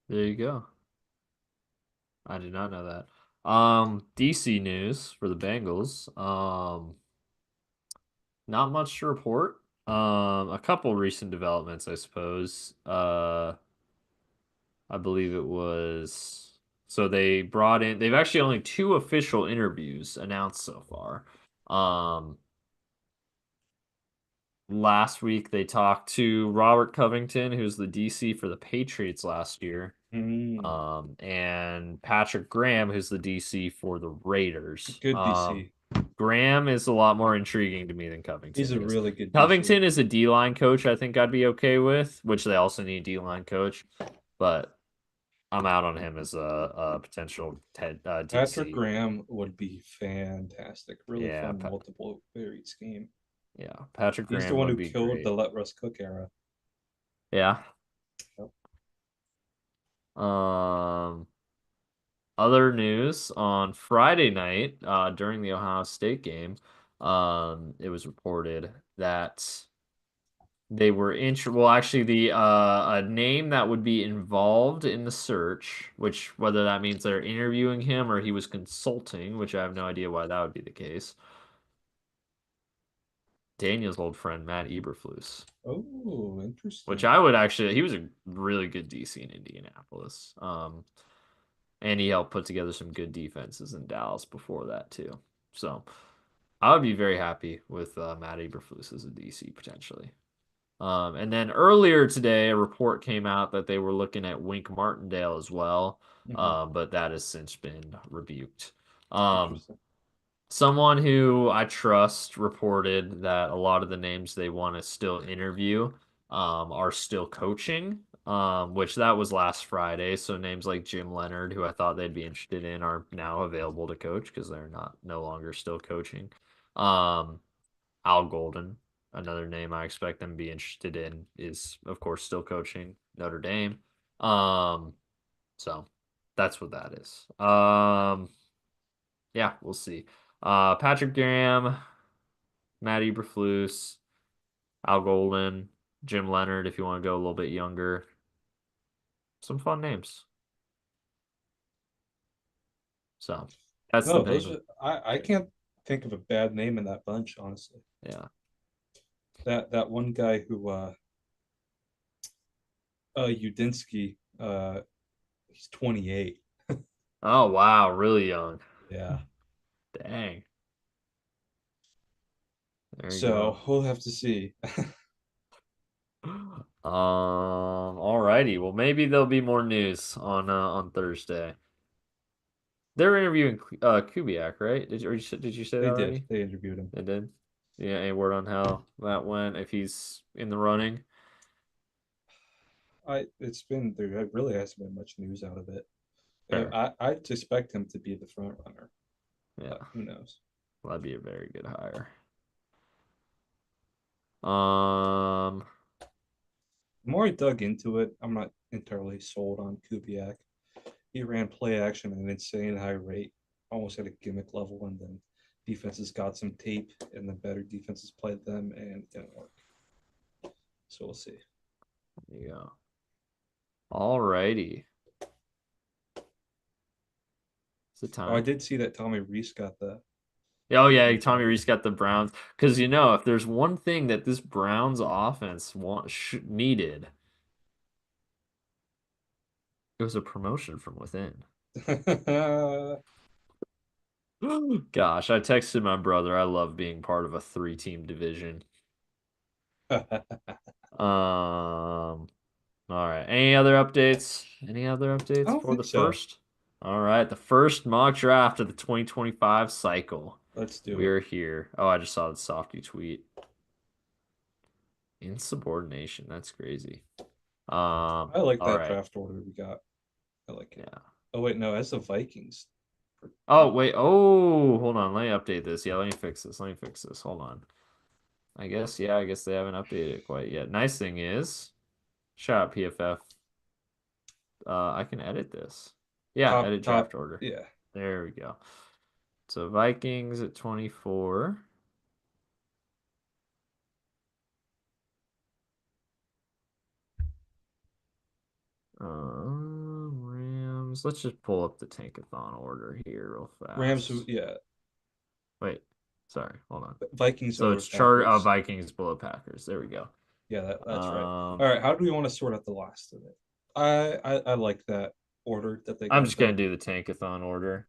there you go. I did not know that. DC news for the Bengals. Not much to report. A couple recent developments, I suppose. I believe it was so they brought in. They've actually only two official interviews announced so far. Um, Last week they talked to Robert Covington, who's the DC for the Patriots last year. And Patrick Graham, who's the DC for the Raiders. good DC. Graham is a lot more intriguing to me than He's Covington a is. really good DC. Covington is a D-line coach I think I'd be okay with, which they also need a D-line coach, but I'm out on him as a potential Patrick DC. Graham would be fantastic. Really Yeah, fun, multiple varied scheme. yeah, Patrick He's the Graham one would who be killed great. the Let Russ Cook era. Yeah. Yep. Um, Other news on Friday night, during the Ohio State game, it was reported that they were well, actually, the a name that would be involved in the search, which whether that means they're interviewing him or he was consulting, which I have no idea why that would be the case. Daniel's old friend Matt Eberflus, Oh, which interesting. I would actually, he was a really good DC in Indianapolis. And he helped put together some good defenses in Dallas before that too. So I would be very happy with Matt Eberflus as a DC potentially. And then earlier today, a report came out that they were looking at Wink Martindale as well, Hmm. but that has since been rebuked. Um, Interesting. Someone who I trust reported that a lot of the names they want to still interview are still coaching, which that was last Friday. So names like Jim Leonard, who I thought they'd be interested in, are now available to coach because they're not no longer still coaching. Um, Al Golden, another name I expect them to be interested in, is of course still coaching Notre Dame. Um, so that's what that is. Yeah, we'll see. Patrick Graham, Matt Eberflus, Al Golden, Jim Leonard, if you want to go a little bit younger. Some fun names. So that's the No, those main are I trade. can't think of a bad name in that bunch, honestly. Yeah. That one guy who Udinsky, he's 28. Oh wow, really young. Yeah. Dang. There you So go. we'll have to see. Alrighty. Well, maybe there'll be more news on Thursday. They're interviewing Kubiak, right? Did you say that They did. already? They interviewed him. They did. Yeah, any word on how that went? If he's in the running? There really hasn't been much news out of it. Fair. I'd expect him to be the front runner, but Yeah, who knows? well, that'd be a very good hire. Um, The more I dug into it, I'm not entirely sold on Kubiak. He ran play action at an insane high rate, almost at a gimmick level, and then defenses got some tape, and the better defenses played them, and it didn't work. So we'll see. yeah. Alrighty. Is it Oh, I time? did see that Tommy Reese got the Oh yeah, Browns Tommy hire. Reese got the Browns. Because if there's one thing that this Browns offense needed, it was a promotion from within. Gosh, I texted my brother. I love being part of a three-team division. I All right. Any other updates? Any other updates don't for the think so. first? All right, the first mock draft of the 2025 cycle. Let's do it. We're here. Oh, I just saw the Softy tweet. Insubordination. That's crazy. I like All that right. draft order we got. I like it. Yeah. Oh wait, no, as the Vikings. Oh, wait. Oh, hold on. Let me update this. Yeah, let me fix this. Let me fix this. Hold on. I guess they haven't updated it quite yet. Nice thing is, shout out PFF. I can edit this. Yeah, edit Top, draft order. yeah. There we go. So Vikings at 24. Rams. Let's just pull up the tankathon order here real Rams, fast. yeah. Wait, sorry, hold on. Vikings So over it's chart Packers. Vikings below Packers. There we go. Yeah, that's right. All Um, right, how do we want to sort out the last of it? I like that order that they I'm got just gonna there. do the tankathon order.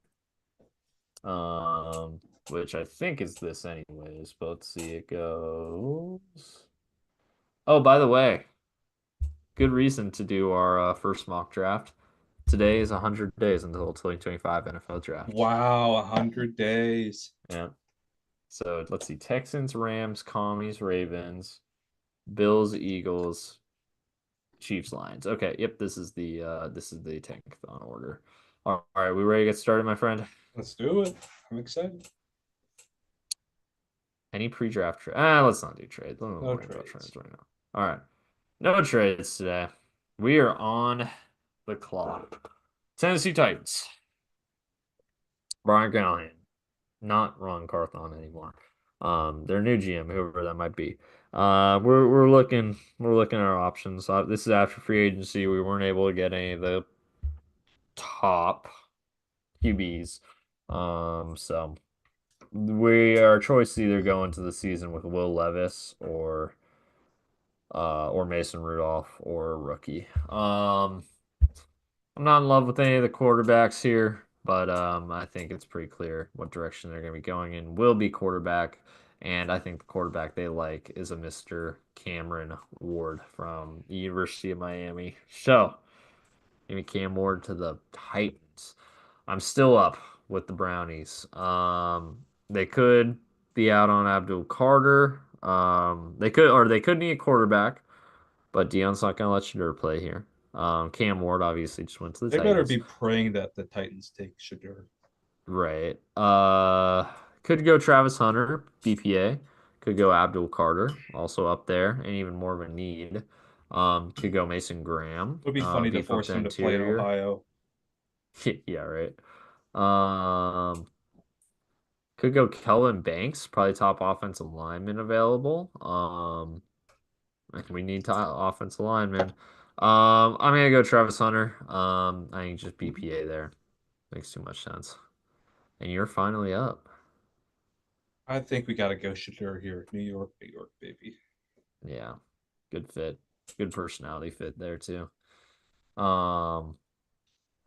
Um, which I think is this anyways, but let's see it goes. Oh, by the way, good reason to do our first mock draft. Today is 100 days until 2025 NFL draft. Wow, 100 days. Yeah. So let's see. Texans, Rams, Commies, Ravens, Bills, Eagles, Chiefs, Lions. Okay, yep, this is the tankathon order. All right, we ready to get started, my friend? Let's do it. I'm excited. Any pre-draft trade? Let's not do trades. Don't No worry about trades. trades right now. All right. No trades today. We are on the clock. Tennessee Titans. Brian Callahan. Not Ron Carthon anymore. Their new GM, whoever that might be. We're looking at our options. This is after free agency. We weren't able to get any of the top QBs. So our choice is either go into the season with Will Levis or Mason Rudolph or a rookie. I'm not in love with any of the quarterbacks here, but I think it's pretty clear what direction they're going to be going in. Will be quarterback, and I think the quarterback they like is a Mr. Cameron Ward from the University of Miami. So, give me Cam Ward to the Titans. I'm still up with the Brownies. They could be out on Abdul Carter. They could need a quarterback. But Dion's not gonna let Shador play here. Cam Ward obviously just went to the They better Titans. be praying that the Titans take Shadur. Right. Could go Travis Hunter, BPA. Could go Abdul Carter, also up there, and even more of a need. Could go Mason Graham, Would be funny to beef up force the him to play in interior. Ohio. Yeah, right. Um, could go Kelvin Banks, probably top offensive lineman available. We need top offensive lineman. I'm gonna go Travis Hunter. I think just BPA there makes too much sense. And you're finally up. I think we got to go Shadur here. New York, baby. Yeah, good fit, good personality fit there too. Um,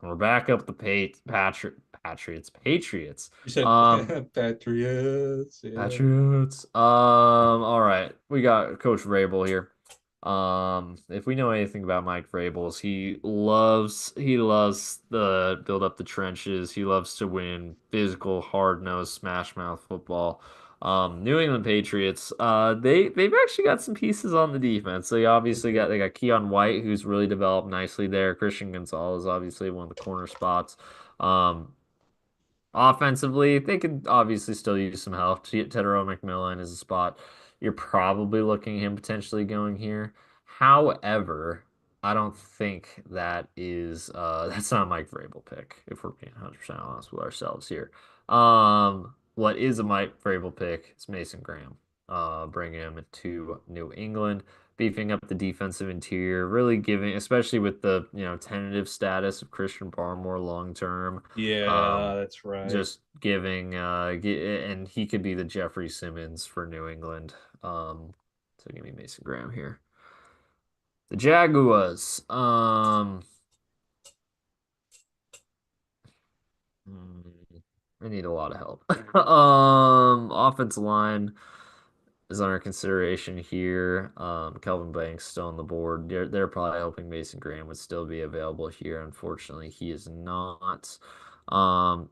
we're back up the Patriots. You said Um, Patriots. Yeah. Patriots. All right. We got Coach Vrabel here. If we know anything about Mike Vrabel's, he loves the build up the trenches. He loves to win physical, hard-nosed, smash mouth football. New England Patriots, they've actually got some pieces on the defense. They do. They got Keon White, who's really developed nicely there. Christian Gonzalez, obviously one of the corner spots. Um, Offensively, they could obviously still use some help. Tedero McMillan is a spot you're probably looking at him potentially going here. However, I don't think that is that's not a Mike Vrabel pick, if we're being 100% honest with ourselves here. What is a Mike Vrabel pick? It's Mason Graham. Bringing him to New England, beefing up the defensive interior, really giving, especially with the tentative status of Christian Barmore long term. Yeah, Um, that's right. just giving and he could be the Jeffrey Simmons for New England. So give me Mason Graham here. The Jaguars. Hmm, I need a lot of help. Offensive line is under consideration here. Kelvin Banks still on the board. They're probably hoping Mason Graham would still be available here. Unfortunately, he is not.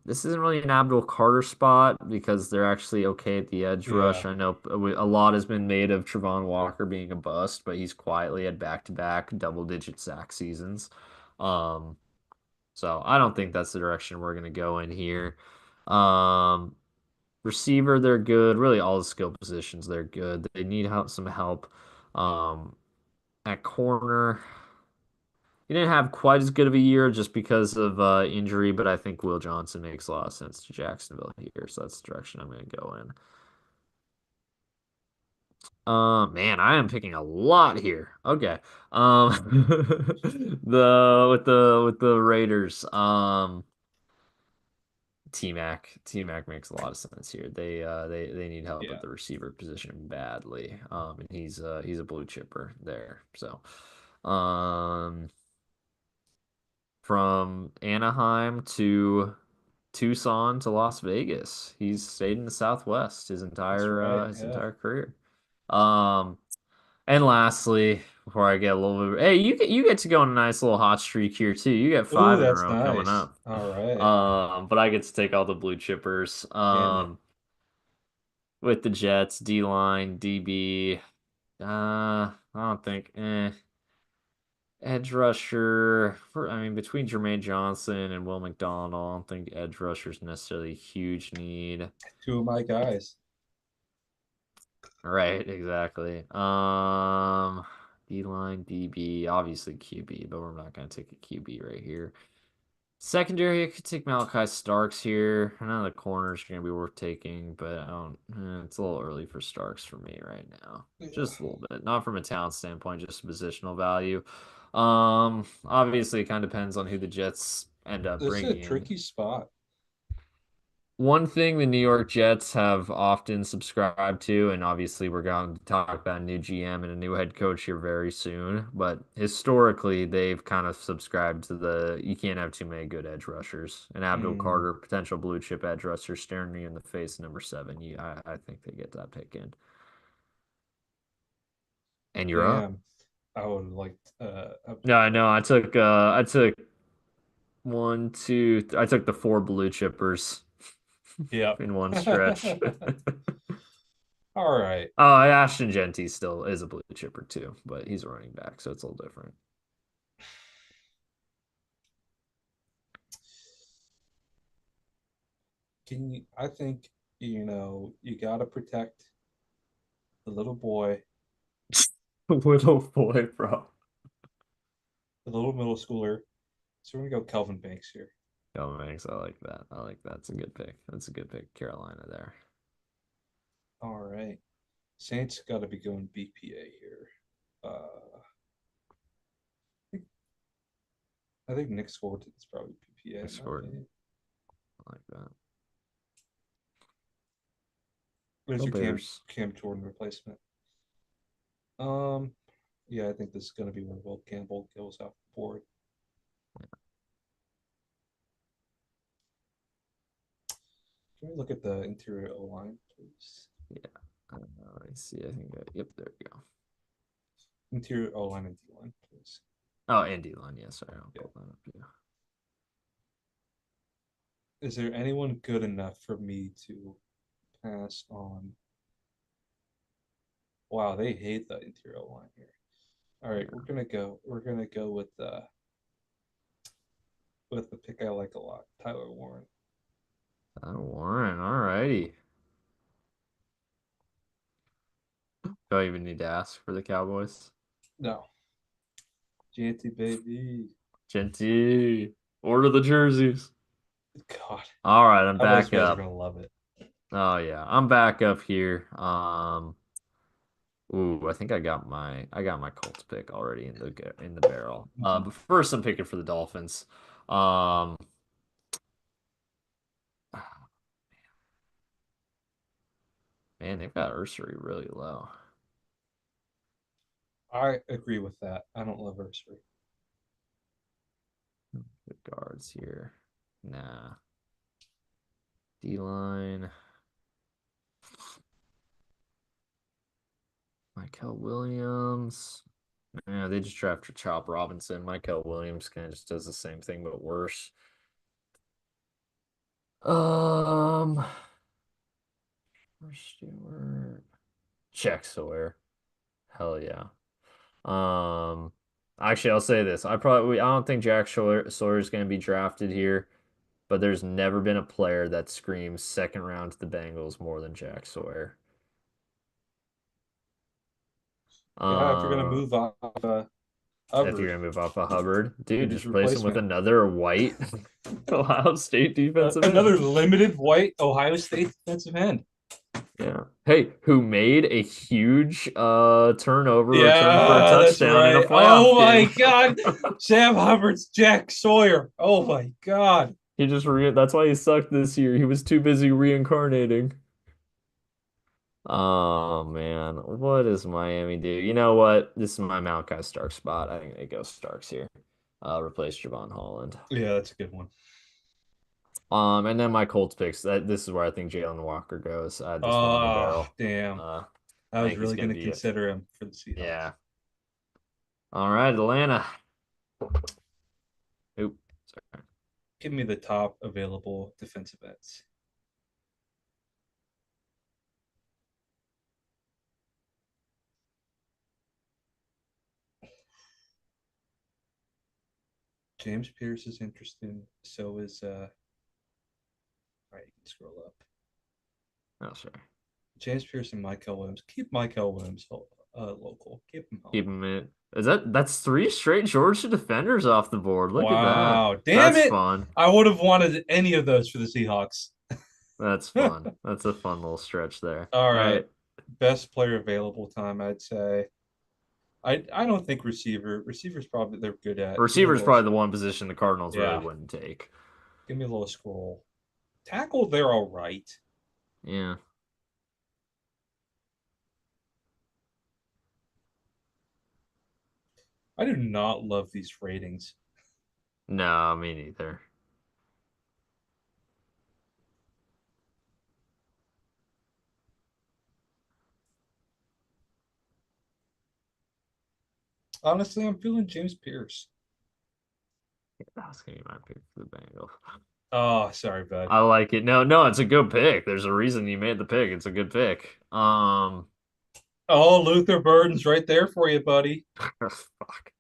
This isn't really an Abdul Carter spot because they're actually okay at the edge Yeah. rush. I know a lot has been made of Travon Walker being a bust, but he's quietly had back-to-back double-digit sack seasons. Um, so I don't think that's the direction we're gonna go in here. Um, Receiver, they're good. Really, all the skill positions, they're good. They need some help. Um, at corner, he didn't have quite as good of a year just because of injury, but I think Will Johnson makes a lot of sense to Jacksonville here, so that's the direction I'm going to go in. Man, I am picking a lot here. Okay. The Raiders. T-Mac makes a lot of sense here. They need help at Yeah. the receiver position badly. And he's a blue chipper there. So, um, from Anaheim to Tucson to Las Vegas, he's stayed in the Southwest That's right. his Yeah. entire career. Um, and lastly, before I get a little bit, hey, you get to go on a nice little hot streak here too. You get Ooh, five in a that's row coming nice. up. All right. But I get to take all the blue chippers. Can you? With the Jets, D line, DB. I don't think. Edge rusher. I mean, between Jermaine Johnson and Will McDonald, I don't think edge rusher is necessarily a huge need. Two of my guys. Right, exactly. D line, DB, obviously QB, but we're not going to take a QB right here. Secondary, I could take Malachi Starks here. I know the corners are going to be worth taking, but I don't. It's a little early for Starks for me right now. Yeah. Just a little bit, not from a talent standpoint, just positional value. Obviously, it kind of depends on who the Jets end up This is a bringing. tricky spot. One thing the New York Jets have often subscribed to, and obviously we're going to talk about a new GM and a new head coach here very soon, but historically they've kind of subscribed to the you can't have too many good edge rushers. And Abdul Mm, Carter, potential blue chip edge rusher, staring me in the face, number seven. I think they get that pick in. And you're up. damn. I would like No, Abdul I know. Carter. I took one, two, I took the four blue chippers Yep. in one stretch. All right. Oh, Ashton Genty still is a blue chipper too, but he's a running back, so it's a little different. I think, you got to protect the little boy. Little boy, bro. a little middle schooler. So we're gonna go Kelvin Banks here. Go Max. I like that. I like that. It's a good pick. That's a good pick. Carolina there. All right. Saints got to be going BPA here. I think Nick Scorton's probably BPA I in my scored. opinion. I like that. There's Go your Bears. Cam Jordan replacement. Um, yeah, I think this is gonna be where Will Campbell goes off the board. Can we look at the interior O line, please? Yeah. Let me see. I think. Yep. There we go. Interior O line and D line, please. Oh, Andy line. Yeah. Sorry. I'll Yeah. pull that up. Yeah. Is there anyone good enough for me to pass on? Wow, they hate the interior O line here. All right, Yeah. We're gonna go with the pick I like a lot, Tyler Warren. Warren. All righty. Do I even need to ask for the Cowboys? No, Janty baby. Genty. Order the jerseys. God, All right. I'm I bet those back fans are up. gonna love it. Oh yeah. I'm back up here. Ooh, I think I got my Colts pick already in the barrel. Mhm. But first I'm picking for the Dolphins. Um, man, they've got Ursery really low. I agree with that. I don't love Ursery. Good guards here. Nah. D-line. Michael Williams. Yeah, they just drafted Chop Robinson. Michael Williams kind of just does the same thing but worse. Um, Stewart. Jack Sawyer. Hell yeah. Um, Actually, I'll say this. I don't think Sawyer is going to be drafted here, but there's never been a player that screams second round to the Bengals more than Jack Sawyer. Yeah, if you're gonna Uh, move off if you're Hubbard, gonna move off of Hubbard, dude, who's his just replace him with replacement? another white Ohio State defensive Another end. limited white Ohio State defensive end. Yeah. Hey, who made a huge turnover return for a Yeah, that's touchdown in a right. playoff Oh my game. God, Sam Hubbard's Jack Sawyer. Oh my God. That's why he sucked this year. He was too busy reincarnating. Oh man, what does Miami do? You know what? This is my Malachi Stark spot. I think they go Starks here. Replace Javon Holland. Yeah, that's a good one. And then my Colts picks. This is where I think Jalen Walker goes. I had this one in the Oh, barrel. damn. Uh, I I was think he's really going gonna to be it. consider him for the Seahawks. Yeah. All right, Atlanta. Oop. Sorry. Give me the top available defensive ends. James Pierce is interesting. So is all right, you can scroll up. Oh, sorry. James Pierce and Michael Williams. Keep Michael Williams local. Keep him home. Keep him in. That's three straight Georgia defenders off the board. Look at that. Wow. Damn That's it. fun. I would have wanted any of those for the Seahawks. That's fun. That's a fun little stretch there. All All right. right. Best player available time, I'd say. I don't think receivers probably they're good at. Give me a Receiver's little probably the one position the Cardinals really yeah. wouldn't take. Give me a little scroll. Tackle, they're all right. Yeah. I do not love these ratings. No, me neither. Honestly, I'm feeling James Pierce. That's gonna be my pick for the Bengals. Oh, sorry, bud. I like it. No, it's a good pick. There's a reason you made the pick. It's a good pick. Oh, Luther Burden's right there for you, buddy. Fuck.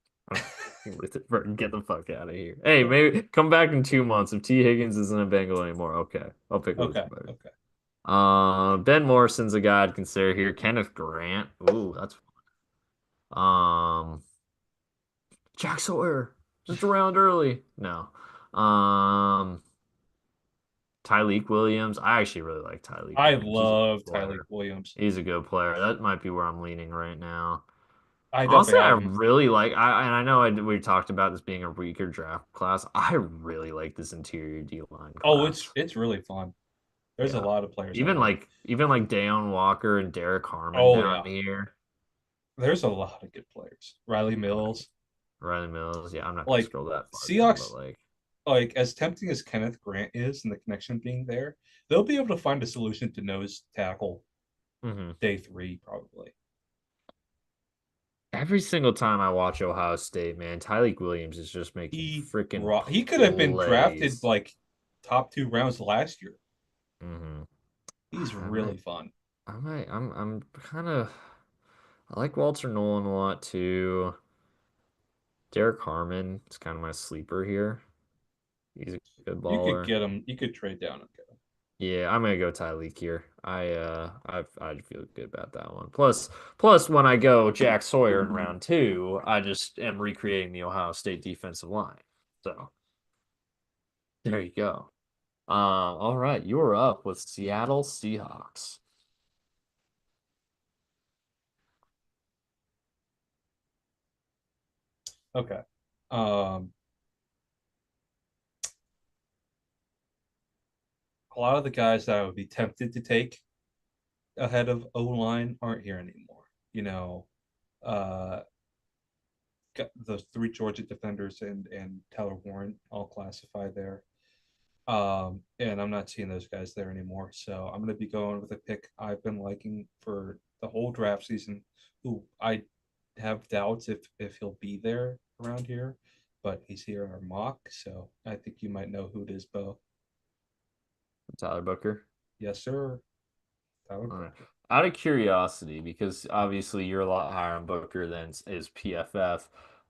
Burton, get the fuck out of here. Hey, maybe come back in 2 months if T. Higgins isn't a Bengal anymore. Okay, I'll pick Luther Okay, Burton. okay. Ben Morrison's a guy I'd consider here. Kenneth Grant. Ooh, that's fun. Jack Sawyer, just around early. No. Um, Tyleik Williams. I actually really like Tyleik I Williams. He's a love good Tyleek player. Williams. He's a good player. That might be where I'm leaning right now. I Honestly, definitely I have him. really like. And I know we talked about this being a weaker draft class. I really like this interior D line Oh, class. it's really fun. There's a Yeah, lot of players I like. even like Dayon Walker and Derek Harmon Oh down yeah, here. there's a lot of good players. Riley Like Mills. Riley Mills. Yeah, I'm not gonna Like scroll that far down, but Seahawks, like, like as tempting as Kenneth Grant is and the connection being there, they'll be able to find a solution to nose tackle mhm. day three probably. Every single time I watch Ohio State, man, Tyleik Williams is just making freaking He could have been drafted plays. like top 2 rounds last year. Hmm He's I really might, fun. I'm kind of, I like Walter Nolan a lot too. Derek Harmon is kind of my sleeper here. He's a good You could baller. get him. You could trade down and get him. Yeah, I'm gonna go Tyleik here. I feel good about that one. Plus when I go Jack Sawyer in round two, I just am recreating the Ohio State defensive line. So there you go. All right, you're up with Seattle Seahawks. Okay. Um, a lot of the guys that I would be tempted to take ahead of O line aren't here anymore. Uh, the three Georgia defenders and Tyler Warren all classified there. And I'm not seeing those guys there anymore. So I'm going to be going with a pick I've been liking for the whole draft season, who I have doubts if he'll be there around here, but he's here in our mock. So I think you might know who it is, Beau. Tyler Booker. Yes, sir. Tyler All right. Booker. Out of curiosity, because obviously you're a lot higher on Booker than is PFF.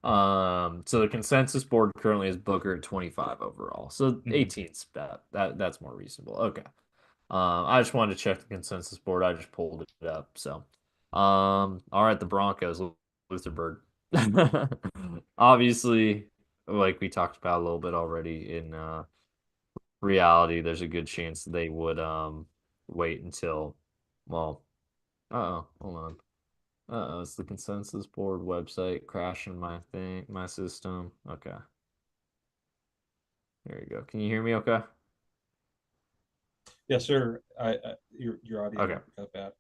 So the consensus board currently is Booker at 25 overall. So Mhm. 18's that's more reasonable. Okay. I just wanted to check the consensus board. I just pulled it up. So, all right, the Broncos, Luther Bird. Obviously, like we talked about a little bit already in reality, there's a good chance they would wait until, well, uh-oh, hold on. Uh-oh, it's the consensus board website crashing my system. Okay, there you go. Can you hear me okay? Yes, sir. Your audio Okay. got bad.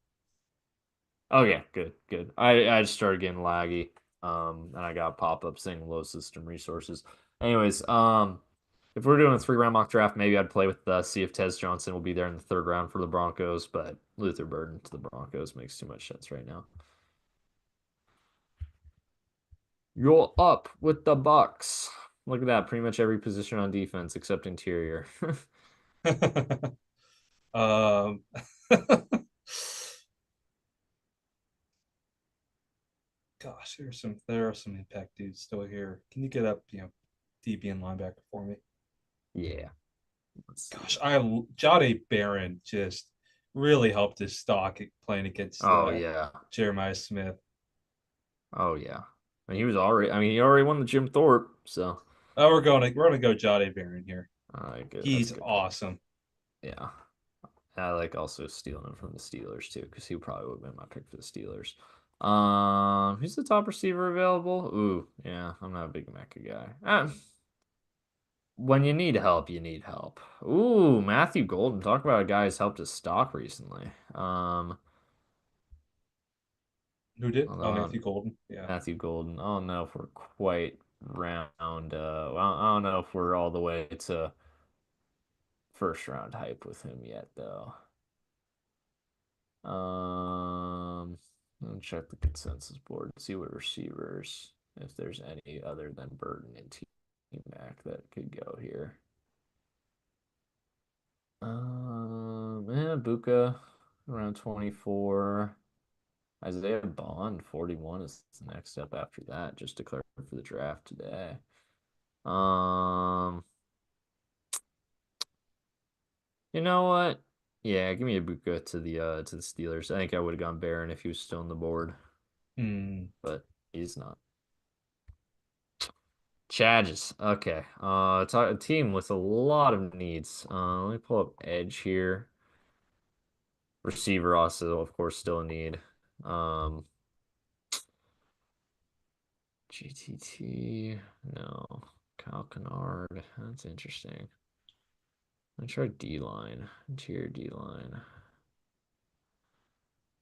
Oh yeah, good, good. I just started getting laggy. And I got pop-up saying low system resources. Anyways, if we're doing a three-round mock draft, maybe I'd play with see if Tez Johnson will be there in the third round for the Broncos, but Luther Burden to the Broncos makes too much sense right now. You're up with the Bucks. Look at that, pretty much every position on defense except interior. um, gosh, there are some impact dudes still here. Can you get up, DB and linebacker for me? Yeah, let's see. Gosh, Jade Barron just really helped his stock playing against Oh yeah. Jeremiah Smith. Oh yeah. And he was already he already won the Jim Thorpe, so Oh, we're gonna go Jade Barron here. good. That's He's a good pick. awesome. Yeah. I like also stealing him from the Steelers too, because he probably would have been my pick for the Steelers. Who's the top receiver available? Ooh, yeah, I'm not a big Mecca guy. When you need help, you need help. Ooh, Matthew Golden. Talk about a guy who's helped his stock recently. Who did? Hold Oh, on, Matthew Golden. Yeah. Matthew Golden. I don't know if we're quite round. Well, I don't know if we're all the way to first round hype with him yet, though. Let me check the consensus board and see what receivers, if there's any other than Burton and T Mac that could go here. Buka around 24. Isaiah Bond 41 is the next step after that. Just declared for the draft today. Um, you know what? Yeah, give me a Buka to the Steelers. I think I would have gone Barron if he was still on the board, Hmm. but he's not. Charges. Okay. It's a team with a lot of needs. Let me pull up edge here. Receiver also, of course, still a need. Um, GTT, no. Kyle Kennard, that's interesting. Let me try D line, interior D line.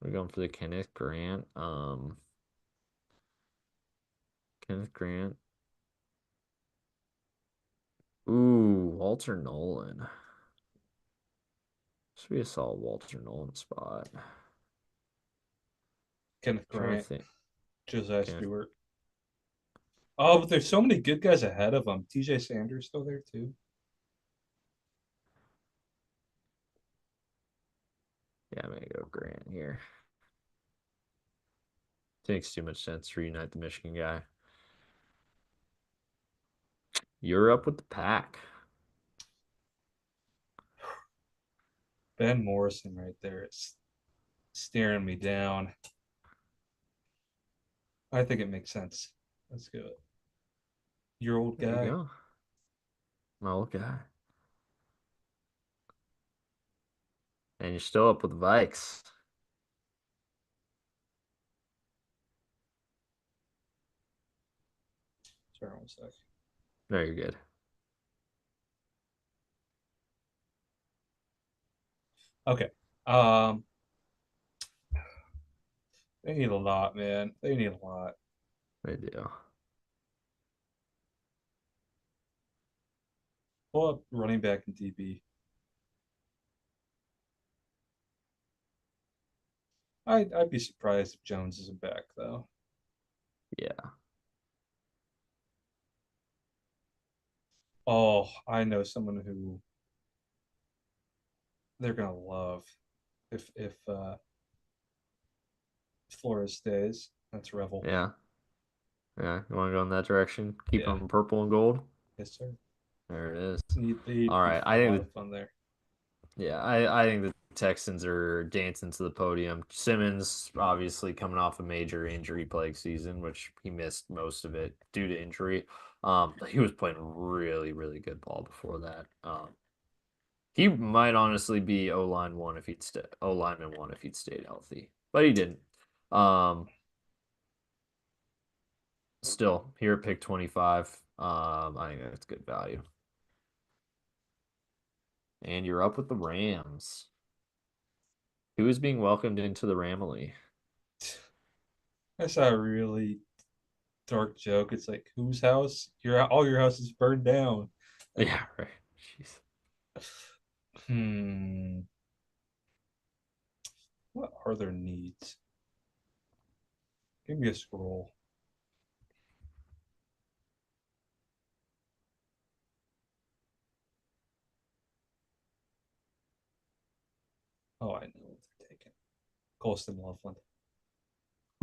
We're going for the Kenneth Grant. Kenneth Grant. Ooh, Walter Nolan. This would be a solid Walter Nolan spot. Kenneth Trying to Grant, think. Josiah Kenneth, Stewart. Oh, but there's so many good guys ahead of him. TJ Sanders still there too. yeah, I'm gonna go Grant here. Makes too much sense to reunite the Michigan guy. You're up with the pack. Ben Morrison right there is staring me down. I think it makes sense. Let's go. Your old There you guy. go. My old guy. And you're still up with the Vikes. Sorry, one sec. No, you're good. Okay. Um, they need a lot, man. They need a lot. They do. Pull up running back and DB. I'd be surprised if Jones isn't back though. Yeah. Oh, I know someone who they're gonna love if Flores stays. That's Revel. Yeah. Yeah. You want to go in that direction? Keep Yeah, them purple and gold? yes sir. There it is. They'd All be right. I a think lot the of fun there. yeah, I think the Texans are dancing to the podium. Simmons obviously coming off a major injury plague season, which he missed most of it due to injury. He was playing really, really good ball before that. He might honestly be O-line one if he'd stay O lineman one if he'd stayed healthy, but he didn't. Um, Still here at pick 25. I think that's good value. And you're up with the Rams. Who is being welcomed into the Ramily? I saw a really dark joke. It's like, whose house? Your all your houses burned down. Yeah, right. Jeez. Hmm. What are their needs? Give me a scroll. Oh, I know what they're taking. Colston Loveland.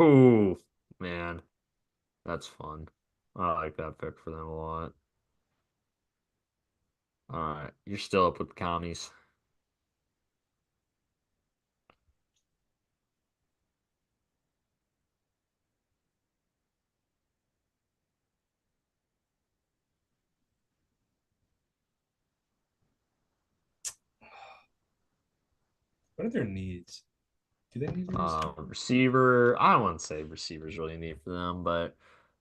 Oh, man, that's fun. I like that pick for them a lot. All right, you're still up with the commies. What are their needs? Do they need a receiver? Receiver, I don't want to say receivers really need for them, but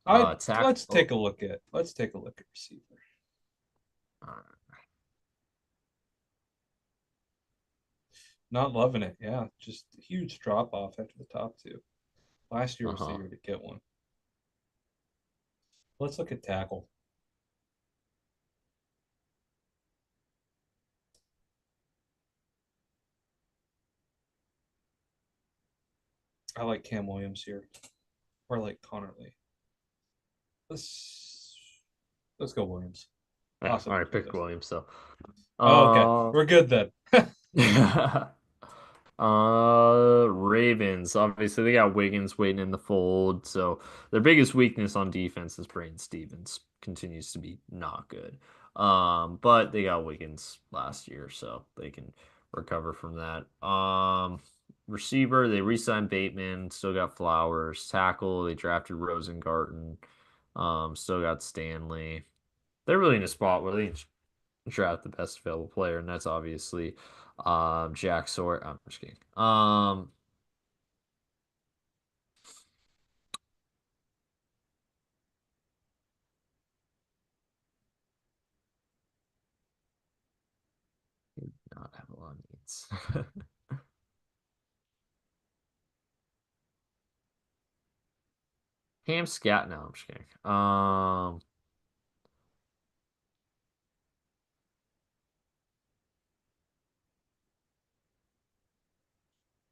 I let's take tackle. a look at receiver. Uh, Not loving it. Yeah, just a huge drop off after the top two. Last year was the uh-huh. year to get one. Let's look at tackle. I like Cam Williams here, or I like Connerly. Let's let's go Williams. Yeah, Toss all up right, between pick those two. Williams. So, Oh, okay, uh, we're good then. Ravens. Obviously, they got Wiggins waiting in the fold. So their biggest weakness on defense is Brain Stevens. Continues to be not good. But they got Wiggins last year, so they can recover from that. Receiver, they re-signed Bateman, still got Flowers. Tackle, they drafted Rosengarten. Still got Stanley. They're really in a spot where they can draft the best available player, and that's obviously Jack Sawyer. I'm just kidding. Not have a lot of needs. Cam Scat. No, I'm just kidding.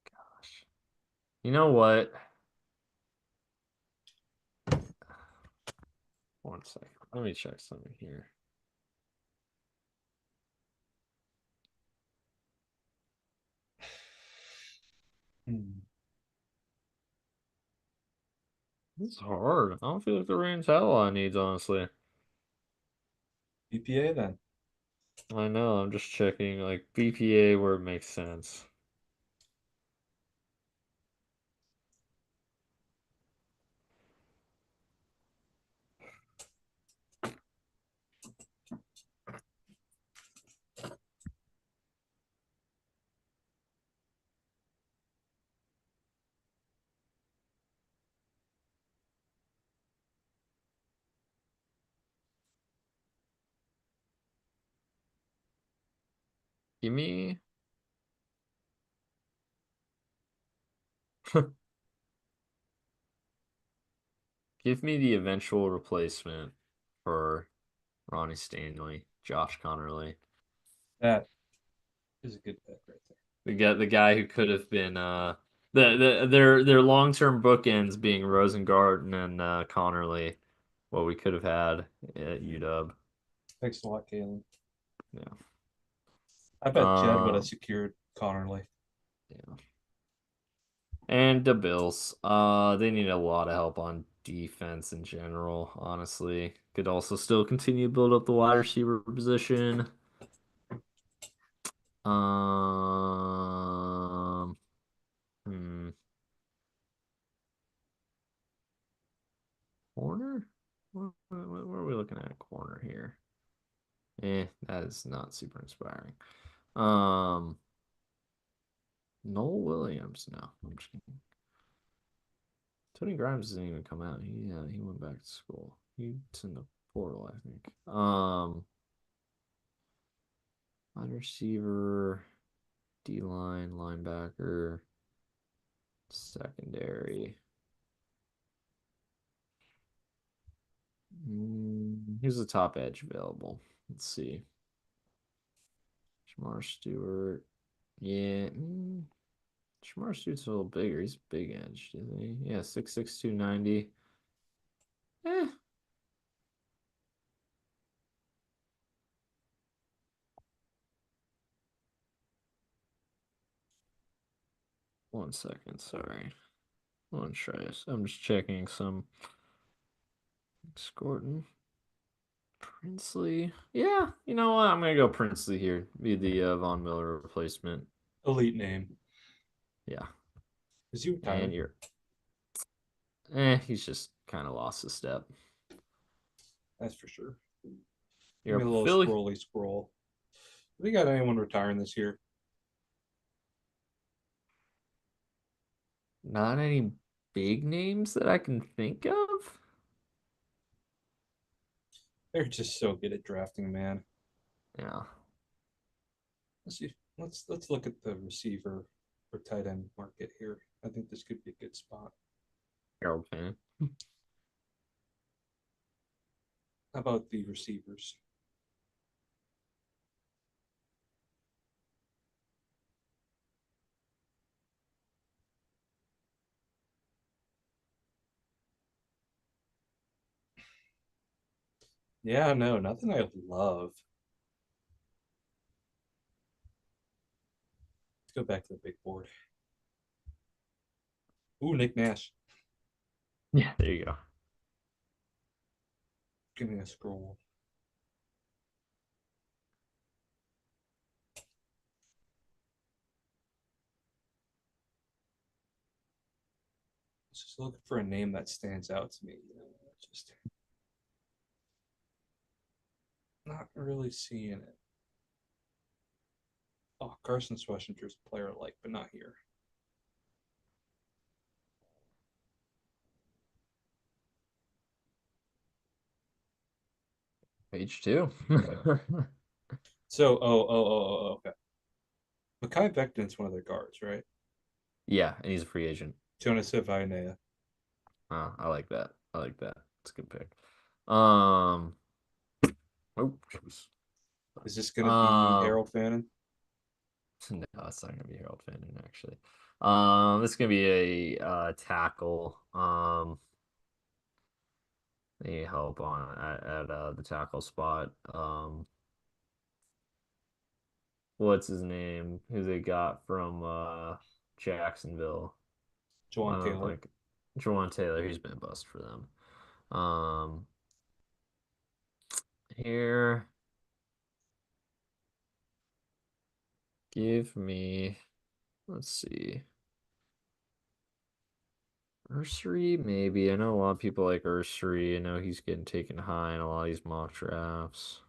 Gosh. You know what? One second. Let me check something here. Hmm. This is hard. I don't feel like the Rams have a lot of needs, honestly. BPA then. I know. I'm just checking like BPA where it makes sense. Give me give me the eventual replacement for Ronnie Stanley, Josh Connerly. That is a good bet right there. The guy who could have been their long-term bookends being Rosengarten and Connerly, what we could have had at UW. Thanks a lot, Kalen. Yeah. I bet Jed would have Um secured Connerly. yeah. And the Bills. They need a lot of help on defense in general, honestly. Could also still continue to build up the wide receiver position. Um, hmm, corner? Where are we looking at? Corner here. That is not super inspiring. Um, Noel Williams. No, I'm just kidding. Tony Grimes didn't even come out. He went back to school. He's in the portal, I think. Wide receiver, D line, linebacker, secondary. Who's the top edge available? Let's see. Shamar Stewart. Yeah. Shamar Stewart's a little bigger. He's big edge, isn't he? Yeah, 6'6", 290. Eh. One second, sorry. One try. I'm just checking some. Scorton. Princely. Yeah, you know what? I'm gonna go Princely here. Be the Von Miller replacement. Elite name. Yeah. Is he And retired? he's just kind of lost a step. That's for sure. Give You're me up a with little Philly. scrolly scroll. Have you got anyone retiring this year? Not any big names that I can think of. They're just so good at drafting, man. Yeah. Let's see. Let's look at the receiver or tight end market here. I think this could be a good spot. Harold fan. How about the receivers? Yeah, no, nothing I love. Let's go back to the big board. Ooh, Nick Nash. Yeah, there you go. Give me a scroll. Just looking for a name that stands out to me. Just Not really seeing it. Oh, Carson Schwarzenegger's a player I like, but not here. Page two. So, okay. Mekhi Becton's one of their guards, right? Yeah, and he's a free agent. Jonas Vainea. I like that. I like that. It's a good pick. Um, oh, jeez. Is this going to be Um, Harold Fannin? no, it's not gonna be Harold Fenton actually. This is gonna be a tackle. Need help on at the tackle spot. What's his name? Who they got from Jacksonville? Jawan Why don't Taylor. like Jawan Taylor? He's been a bust for them. Um, here, give me. Let's see. Ursery, maybe. I know a lot of people like Ursery. I know he's getting taken high in a lot of these mock drafts.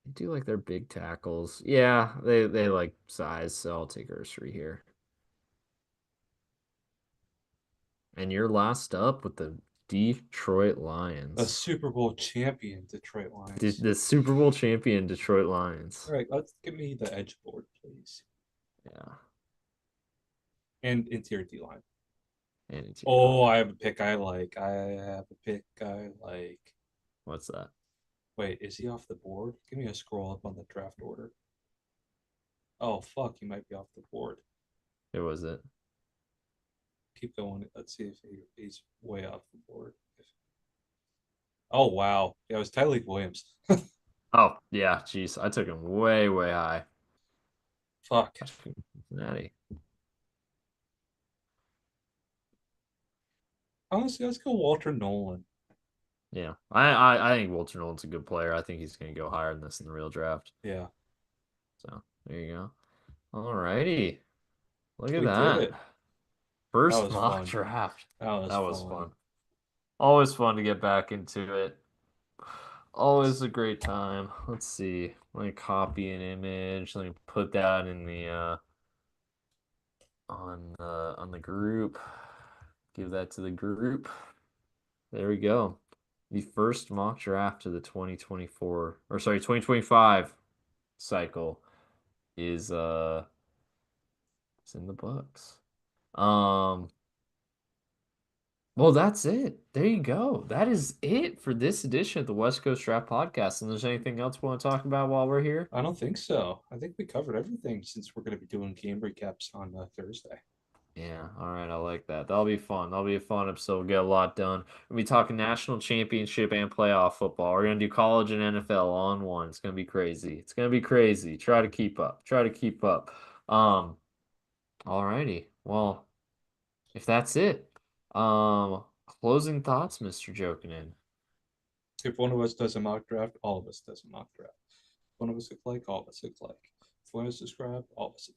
They do like their big tackles. Yeah, they like size, so I'll take Ursery here. And you're last up with the Detroit A Lions. Super Bowl champion Detroit Lions. The Super Bowl champion Detroit Lions. All right, let's give me the edge board, please. Yeah, And interior D line. and interior Oh, line. I have a pick I like. I have a pick I like. What's that? Wait, is he off the board? Give me a scroll up on the draft order. Oh, fuck, he might be off the board. Who was it? Keep going. Let's see if he's way off the board. Oh, wow. Yeah, it was Tyleek Williams. Oh, yeah, jeez. I took him way, way high. Fuck. Cincinnati. Honestly, let's go Walter Nolan. Yeah. I think Walter Nolan's a good player. I think he's gonna go higher than this in the real draft. Yeah, So there you go. All righty. Look at we did that. it. That First was mock fun. draft. That was That was fun. fun. Always fun to get back into it. Always a great time. Let's see. Let me copy an image. Let me put that in the on the group. Give that to the group. There we go. The first mock draft of the 2024 or sorry, 2025 cycle is it's in the books. Um well, that's it. There you go. That is it for this edition of the West Coast Draft Podcast. And there's anything else we want to talk about while we're here? I don't think so. I think we covered everything since we're going to be doing game recaps on Thursday. Yeah, all right, I like that. That'll be fun. That'll be a fun episode. We'll get a lot done. We'll be talking national championship and playoff football. We're gonna do college and NFL all in one. It's gonna be crazy. It's gonna be crazy. Try to keep up. Try to keep up. Um, all righty. Well, if that's it, closing thoughts, Mr. Jokinen. If one of us does a mock draft, all of us does a mock draft. If one of us look like, all of us look like. If one of us subscribe, all of us subscribe.